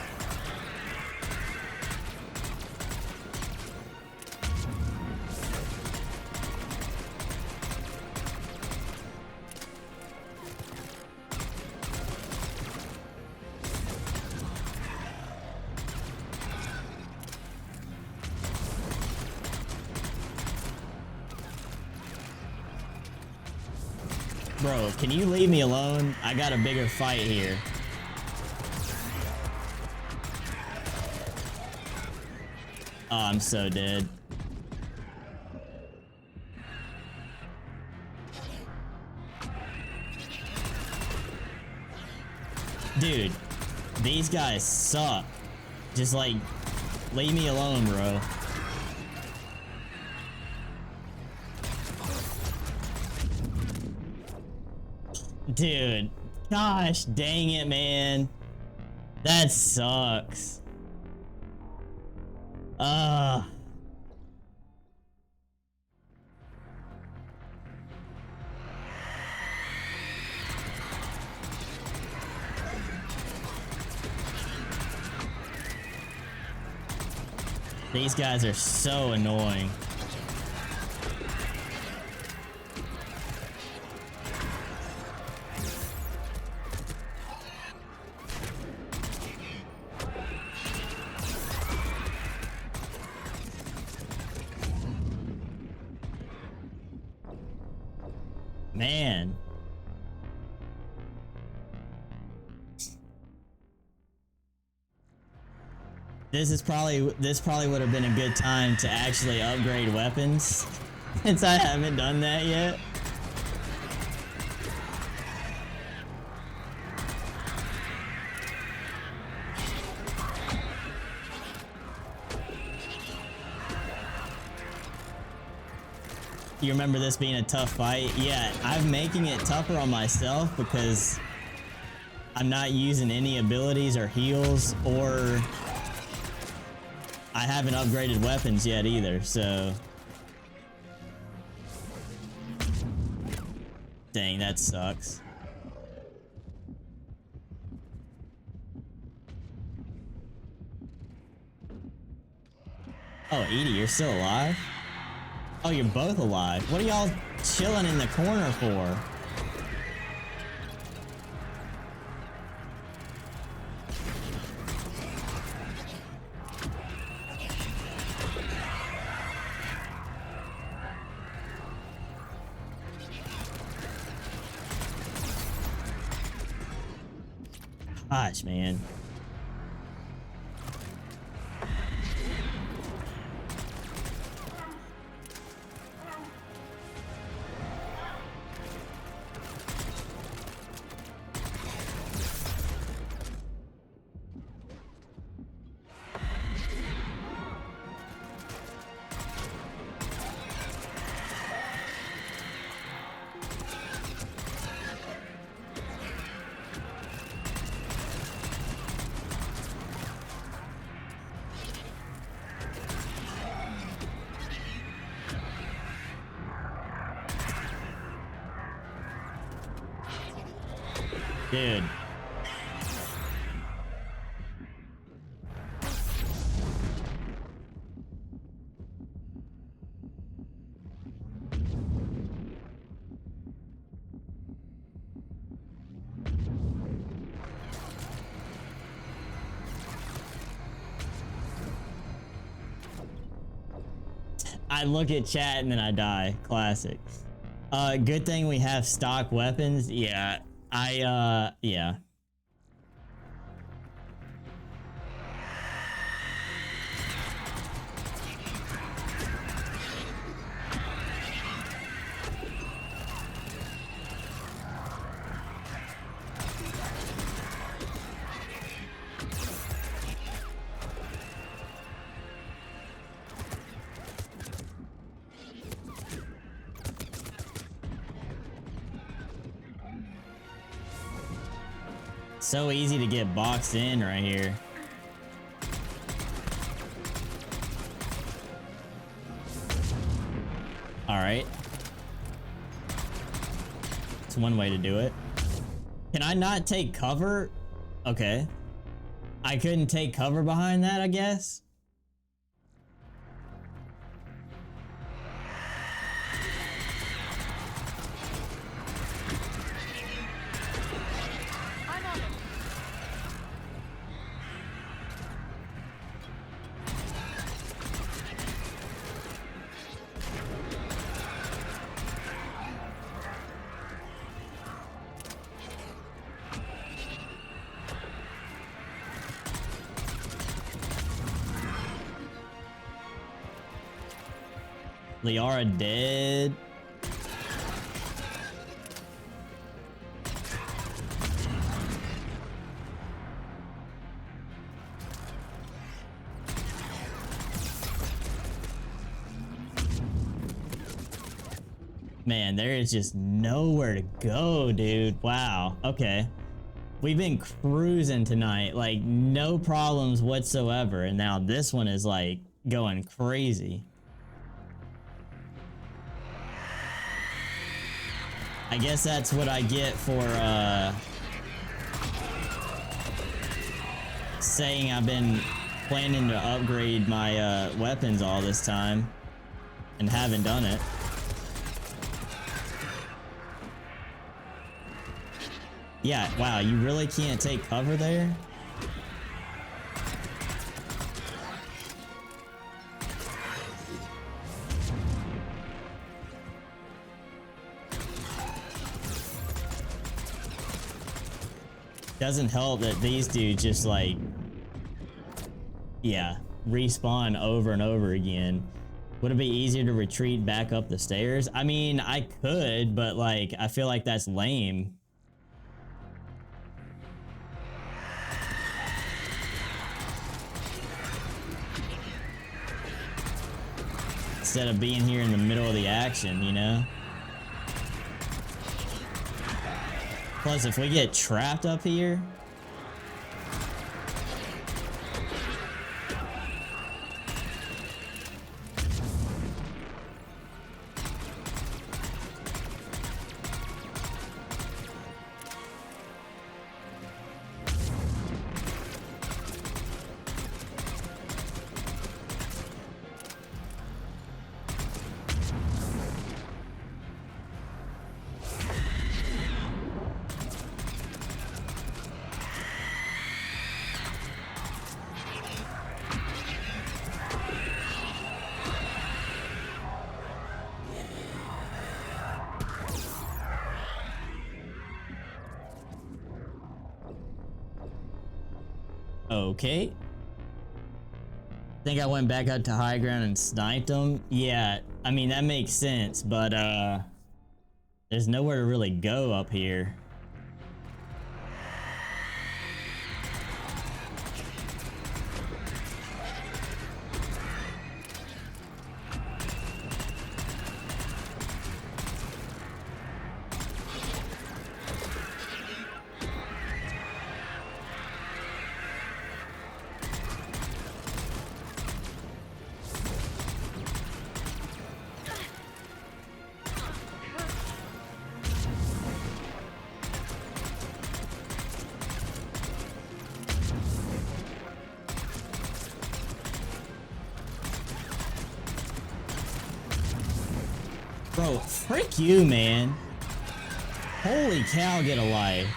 Bro, can you leave me alone? I got a bigger fight here. Oh, I'm so dead. Dude, these guys suck. Just like, leave me alone, bro. Dude, gosh dang it, man. That sucks. These guys are so annoying. Man. This probably would have been a good time to actually upgrade weapons since I haven't done that yet. You remember this being a tough fight? Yeah, I'm making it tougher on myself because I'm not using any abilities or heals, or I haven't upgraded weapons yet either, so... Dang, that sucks. Oh, Edie, you're still alive? Oh, you're both alive. What are y'all chilling in the corner for? Gosh, man. Dude. I look at chat and then I die. Classic. Good thing we have stock weapons. Yeah. Yeah. So easy to get boxed in right here. Alright. It's one way to do it. Can I not take cover? Okay. I couldn't take cover behind that, I guess. Liara dead. Man, there is just nowhere to go, dude. Wow. Okay. We've been cruising tonight, like no problems whatsoever, and now this one is like going crazy. I guess that's what I get for saying I've been planning to upgrade my weapons all this time and haven't done it. Yeah, wow, you really can't take cover there? Doesn't help that these dudes just like, yeah, respawn over and over again. Would it be easier to retreat back up the stairs? I mean, I could, but like, I feel like that's lame. Instead of being here in the middle of the action, you know? Plus, if we get trapped up here... Okay. Think I went back up to high ground and sniped them? Yeah, I mean, that makes sense, but there's nowhere to really go up here. Bro, frick you, man. Holy cow, get a life.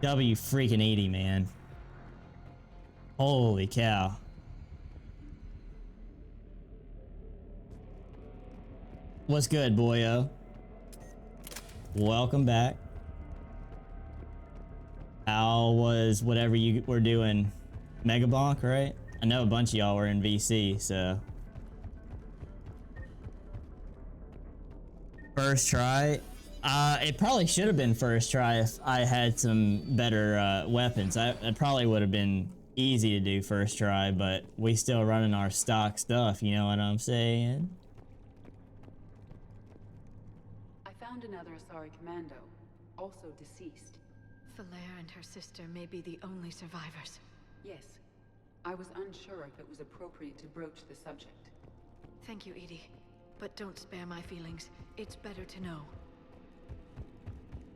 W freaking 80, man. Holy cow. What's good, boyo? Welcome back. How was whatever you were doing? Mega Bonk, right? I know a bunch of y'all were in VC, so. First try? It probably should have been first try if I had some better weapons. It probably would have been easy to do first try, but we still running our stock stuff, you know what I'm saying? I found another Asari commando, also deceased. Falaire and her sister may be the only survivors. Yes. I was unsure if it was appropriate to broach the subject. Thank you, Edie. But don't spare my feelings. It's better to know.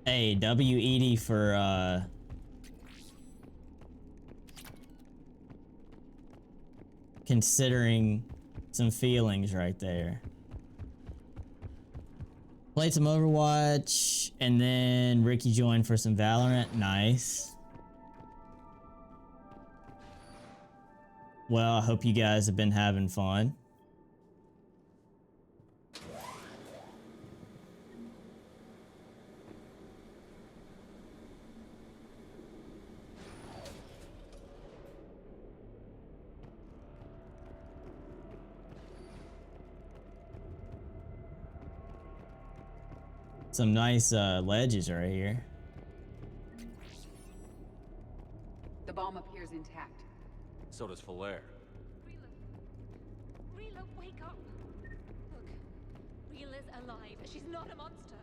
Hey, W-E-D for, considering some feelings right there. Played some Overwatch, and then Ricky joined for some Valorant. Nice. Well, I hope you guys have been having fun. Some nice ledges right here. The bomb appears intact. So does Falaire. Rila, wake up! Look, Rila's alive. She's not a monster.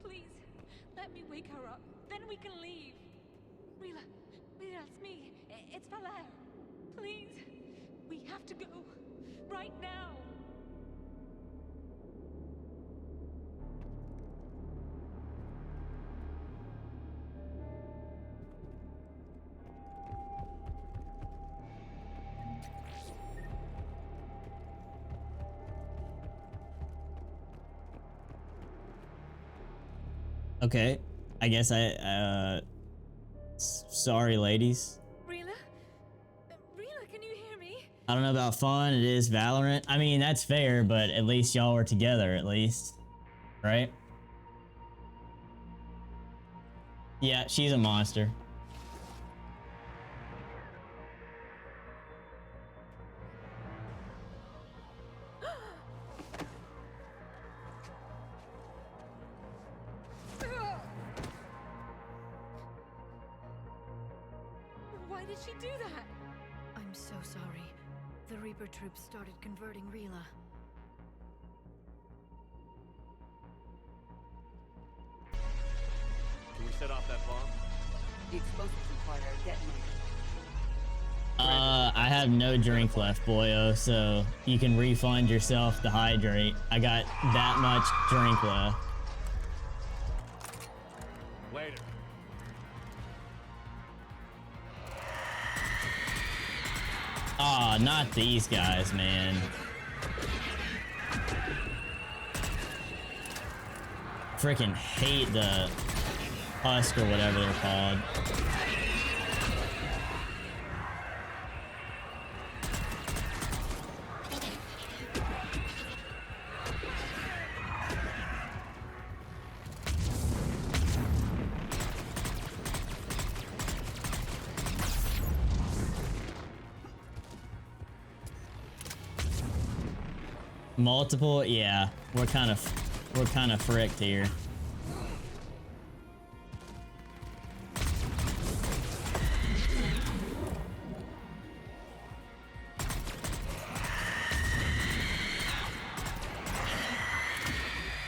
Please, let me wake her up. Then we can leave. Rila, it's me. It's Falaire. Please, we have to go. Right now. Okay, I guess sorry ladies. Rila, can you hear me? I don't know about fun, it is Valorant. I mean, that's fair, but at least y'all were together, at least. Right? Yeah, she's a monster. Why did she do that? I'm so sorry. The Reaper troops started converting Rila. Can we set off that bomb? The explosives require a detonator. I have no drink left, boyo, so you can refund yourself the hydrate. I got that much drink left. Later. Aw, not these guys, man. Freaking hate the husk or whatever they're called. Multiple, yeah. We're kind of fricked here.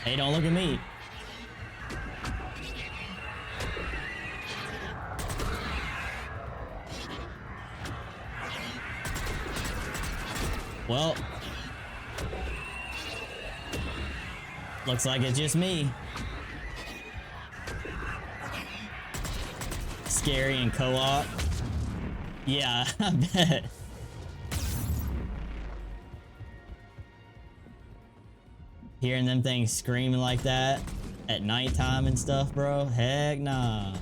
Hey, don't look at me. Well, looks like it's just me. Scary and co-op. Yeah, I bet. Hearing them things screaming like that at nighttime and stuff, bro. Heck nah.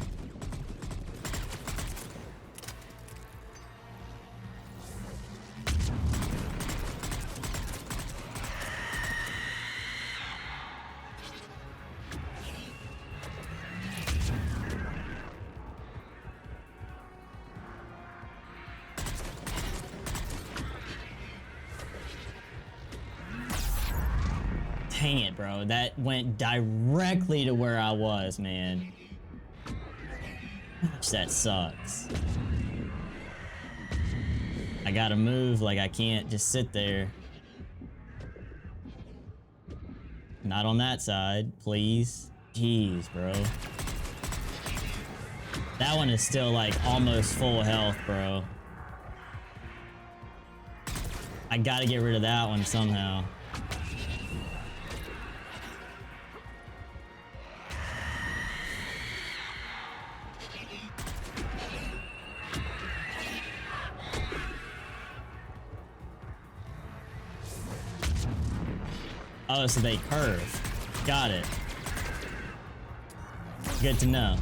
Dang it, bro. That went directly to where I was, man. Gosh, that sucks. I gotta move, like I can't just sit there. Not on that side, please. Jeez, bro. That one is still like almost full health, bro. I gotta get rid of that one somehow. Oh, so they curve. Got it. Good to know.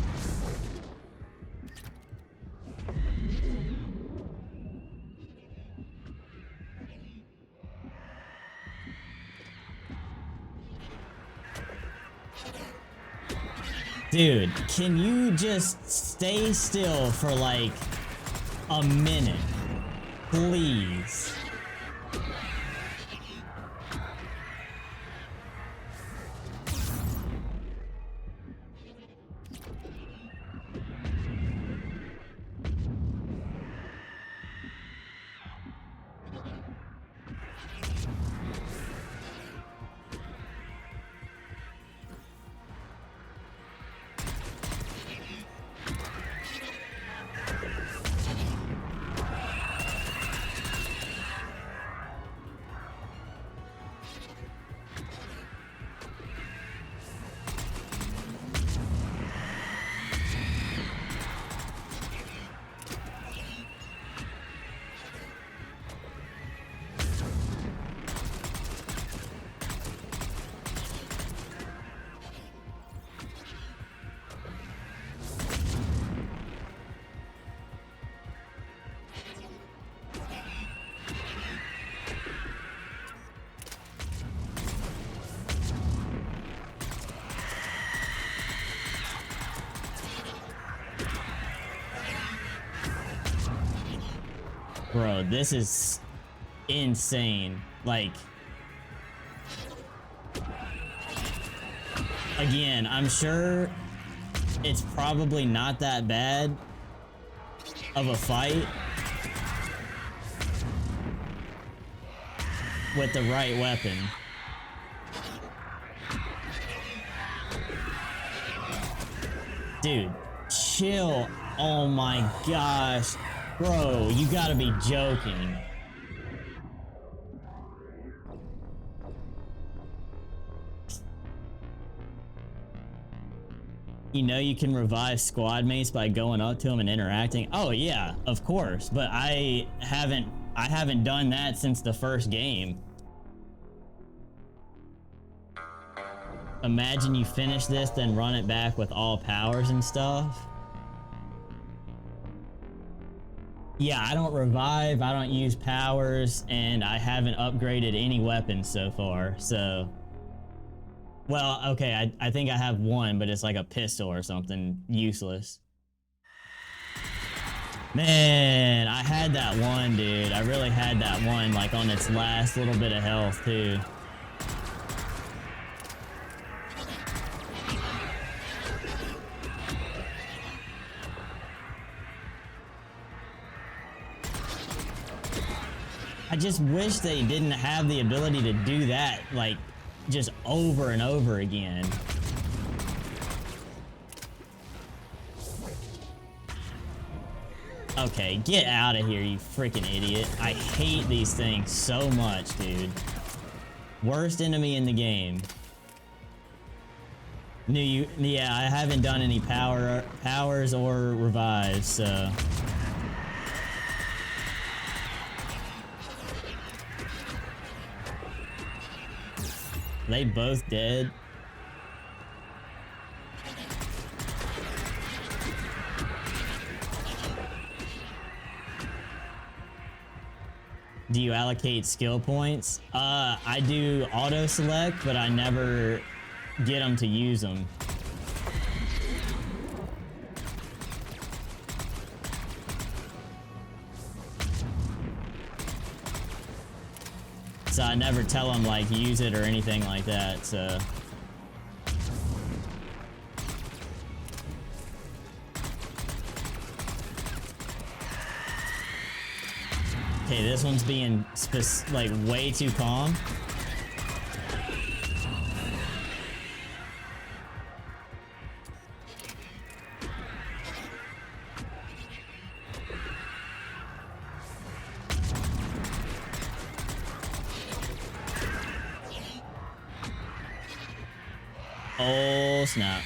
Dude, can you just stay still for like a minute? Please. Bro, this is insane. Like, again, I'm sure it's probably not that bad of a fight with the right weapon. Dude, chill. Oh my gosh. Bro, you gotta be joking. You know you can revive squad mates by going up to them and interacting? Oh yeah, of course, but I haven't done that since the first game. Imagine you finish this, then run it back with all powers and stuff. Yeah, I don't revive, I don't use powers, and I haven't upgraded any weapons so far, so... Well, okay, I think I have one, but it's like a pistol or something useless. Man, I had that one, dude. I really had that one, like, on its last little bit of health, too. I just wish they didn't have the ability to do that, like, just over and over again. Okay, get out of here, you freaking idiot. I hate these things so much, dude. Worst enemy in the game. Yeah, I haven't done any powers or revives, so... They both dead. Do you allocate skill points? I do auto select, but I never get them to use them. So I never tell them like use it or anything like that, so. Okay, this one's being like way too calm. Oh, snap.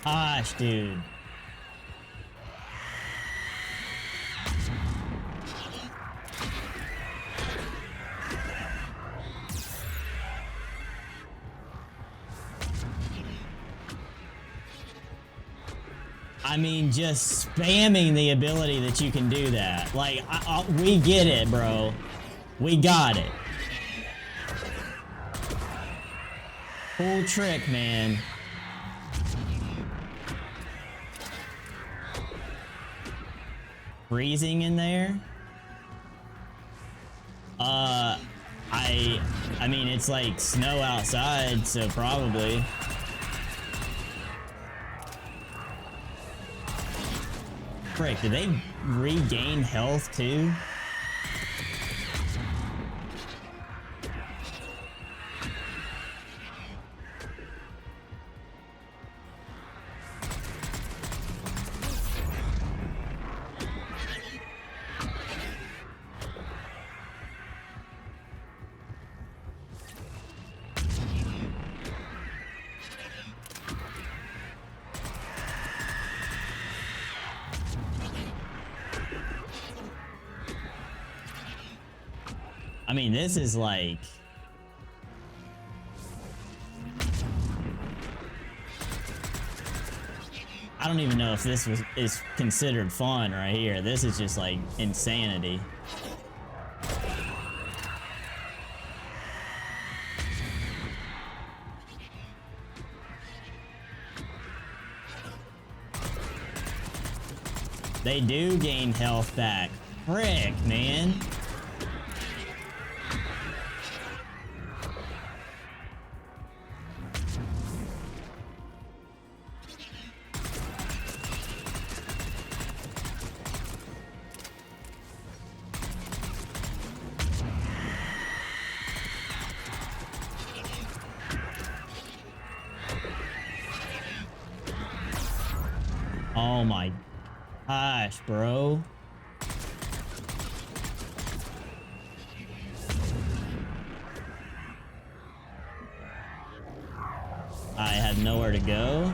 Gosh, dude. I mean, just spamming the ability that you can do that. Like, we get it, bro. We got it. Cool trick, man. Freezing in there? I mean, it's like snow outside, so probably. Frick, did they regain health too? I mean, this is like... I don't even know if this is considered fun right here. This is just like insanity. They do gain health back. Frick, man. Oh my gosh, bro. I have nowhere to go.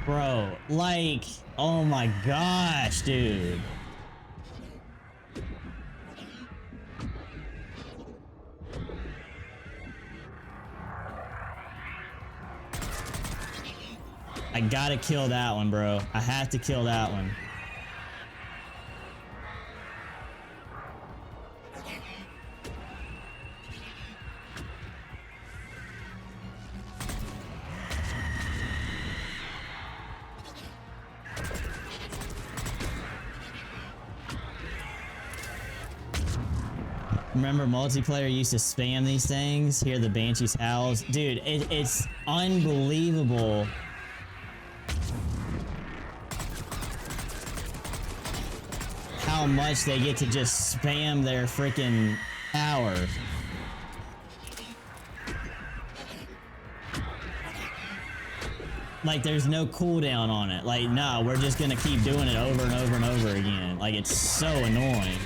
Bro, like, oh my gosh, dude. I gotta kill that one, bro. I have to kill that one. Remember multiplayer used to spam these things? Hear the Banshees howls? Dude, it's unbelievable. How much they get to just spam their freaking power. Like, there's no cooldown on it. Like, nah, we're just gonna keep doing it over and over and over again. Like, it's so annoying.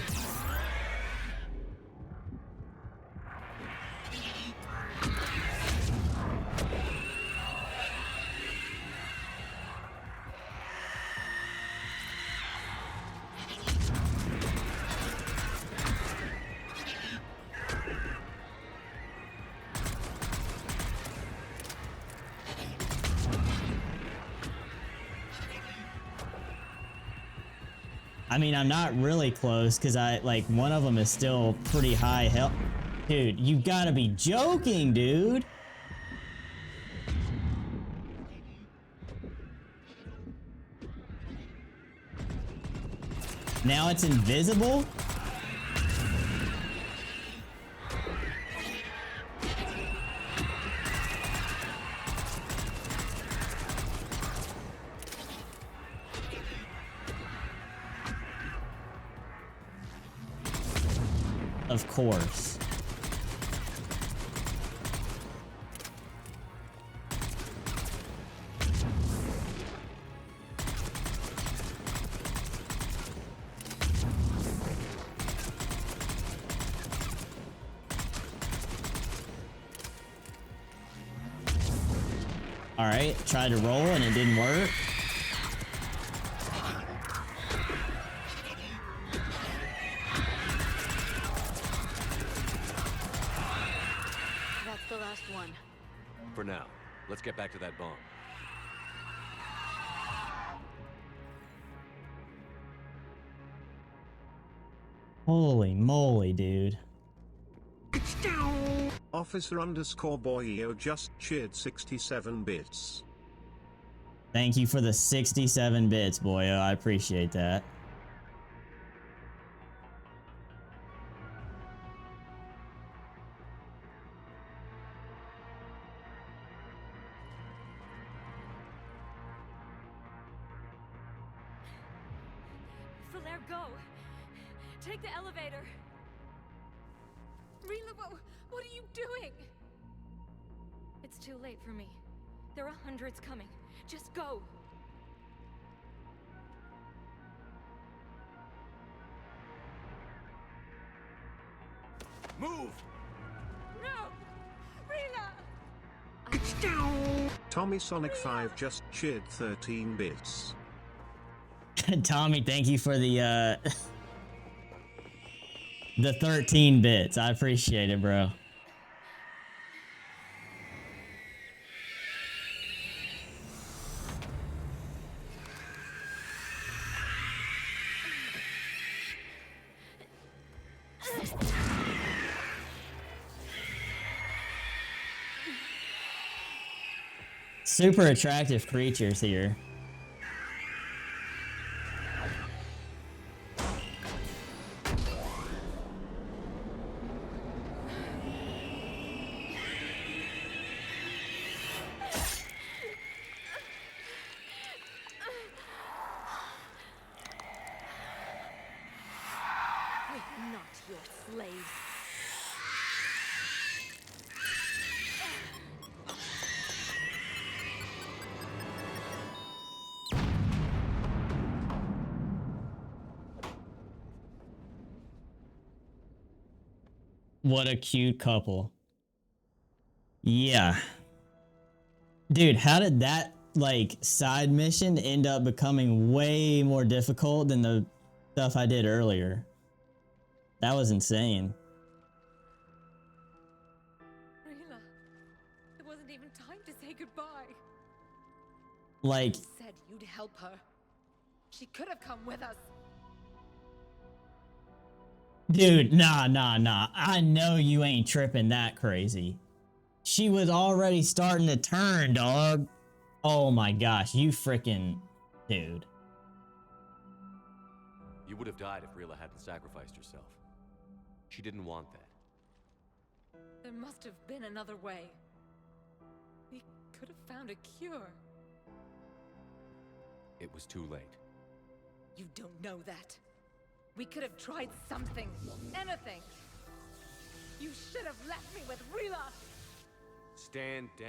I mean, I'm not really close because like one of them is still pretty high health. Dude, you gotta be joking, dude. Now it's invisible? Of course. All right, tried to roll and it didn't work. That's the last one. For now, let's get back to that bomb. Holy moly, dude. Officer_Boyo just cheered 67 bits. Thank you for the 67 bits, boyo. I appreciate that. Flair, go! Take the elevator! Rila, what are you doing? It's too late for me. There are hundreds coming. Just go! Move! No! Rila! Tommy Sonic 5 just cheered 13 bits. Tommy, thank you for the 13 bits. I appreciate it, bro. Super attractive creatures here. We're not your slaves. What a cute couple. Yeah. Dude, how did that, like, side mission end up becoming way more difficult than the stuff I did earlier? That was insane. Rila, it wasn't even time to say goodbye. Like, You said you'd help her. She could have come with us. dude, nah. I know you ain't tripping that crazy. She was already starting to turn, dog. Oh my gosh, you freaking dude. You would have died if Rila hadn't sacrificed herself. She didn't want that. There must have been another way. We could have found a cure. It was too late. You don't know that. We could have tried something. Anything. You should have left me with Rila! Stand down.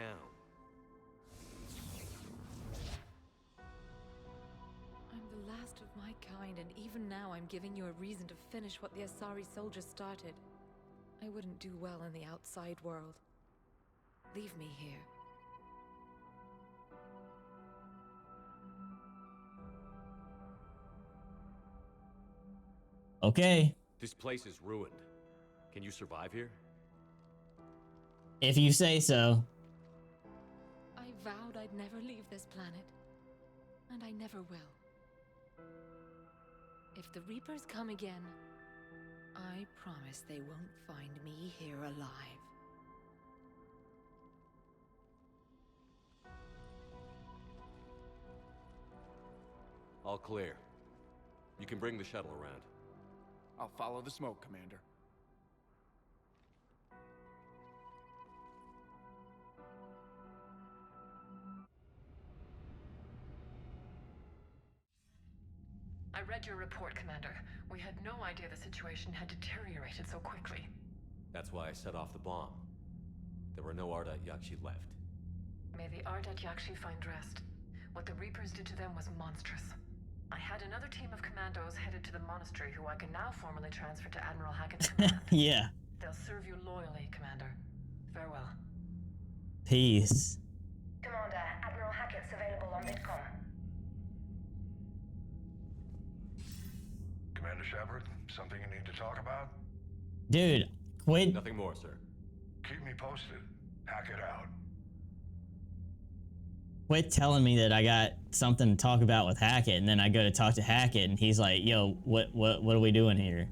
I'm the last of my kind, and even now I'm giving you a reason to finish what the Asari soldiers started. I wouldn't do well in the outside world. Leave me here. Okay. This place is ruined. Can you survive here? If you say so. I vowed I'd never leave this planet. And I never will. If the Reapers come again, I promise they won't find me here alive. All clear. You can bring the shuttle around. I'll follow the smoke, Commander. I read your report, Commander. We had no idea the situation had deteriorated so quickly. That's why I set off the bomb. There were no Ardat Yakshi left. May the Ardat Yakshi find rest. What the Reapers did to them was monstrous. I had another team of commandos headed to the monastery who I can now formally transfer to Admiral Hackett's command. Yeah. They'll serve you loyally, Commander. Farewell. Peace. Commander, Admiral Hackett's available on Midcom. Commander Shepard, something you need to talk about? Dude, quit. Nothing more, sir. Keep me posted. Hackett out. Quit telling me that I got something to talk about with Hackett, and then I go to talk to Hackett, and he's like, "Yo, what are we doing here?"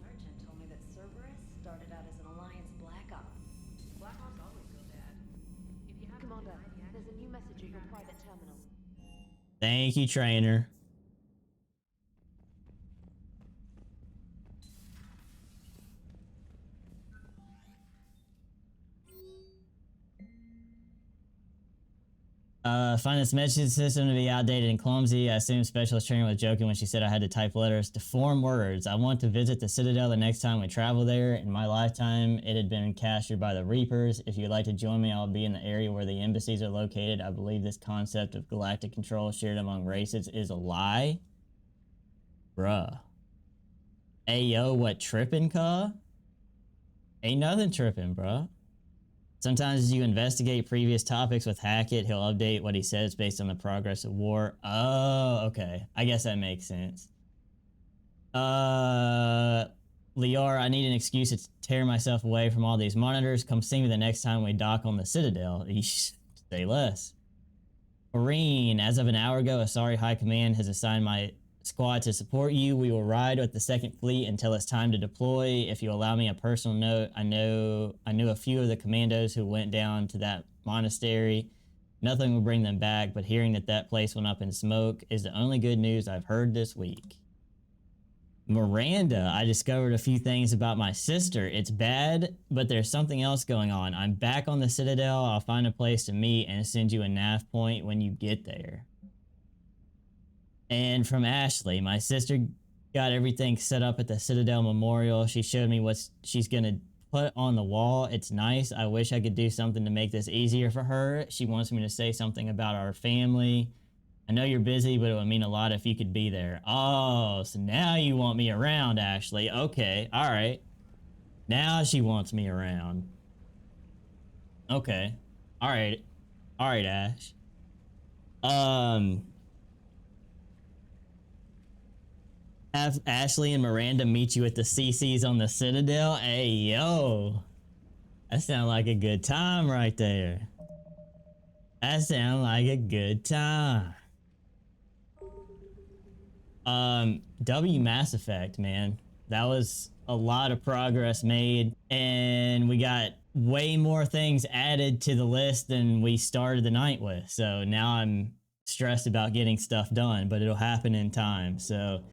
Sergeant told me that Cerberus started out as an Alliance Black Op. Black Ops always go bad. If you have Commander, there's a new message at your private terminal. Thank you, trainer. Find this messaging system to be outdated and clumsy. I assume Specialist Trainer was joking when she said I had to type letters to form words. I want to visit the Citadel the next time we travel there. In my lifetime, it had been captured by the Reapers. If you'd like to join me, I'll be in the area where the embassies are located. I believe this concept of galactic control shared among races is a lie. Bruh. Hey, yo, what trippin', cuh? Ain't nothing trippin', bruh. Sometimes as you investigate previous topics with Hackett, he'll update what he says based on the progress of war. Oh, okay. I guess that makes sense. Liara, I need an excuse to tear myself away from all these monitors. Come see me the next time we dock on the Citadel. Say less. Marine, as of an hour ago, Asari High Command has assigned my squad to support you. We will ride with the 2nd Fleet until it's time to deploy. If you allow me a personal note, I knew a few of the commandos who went down to that monastery. Nothing will bring them back, but hearing that place went up in smoke is the only good news I've heard this week. Miranda, I discovered a few things about my sister. It's bad, but there's something else going on. I'm back on the Citadel. I'll find a place to meet and send you a nav point when you get there. And from Ashley, my sister got everything set up at the Citadel Memorial. She showed me what she's going to put on the wall. It's nice. I wish I could do something to make this easier for her. She wants me to say something about our family. I know you're busy, but it would mean a lot if you could be there. Oh, so now you want me around, Ashley. Okay, all right. Now she wants me around. Okay. All right. All right, Ash. Have Ashley and Miranda meet you at the CC's on the Citadel. Hey, yo. That sounds like a good time right there. That sounds like a good time. W Mass Effect, man. That was a lot of progress made, and we got way more things added to the list than we started the night with. So now I'm stressed about getting stuff done, but it'll happen in time. So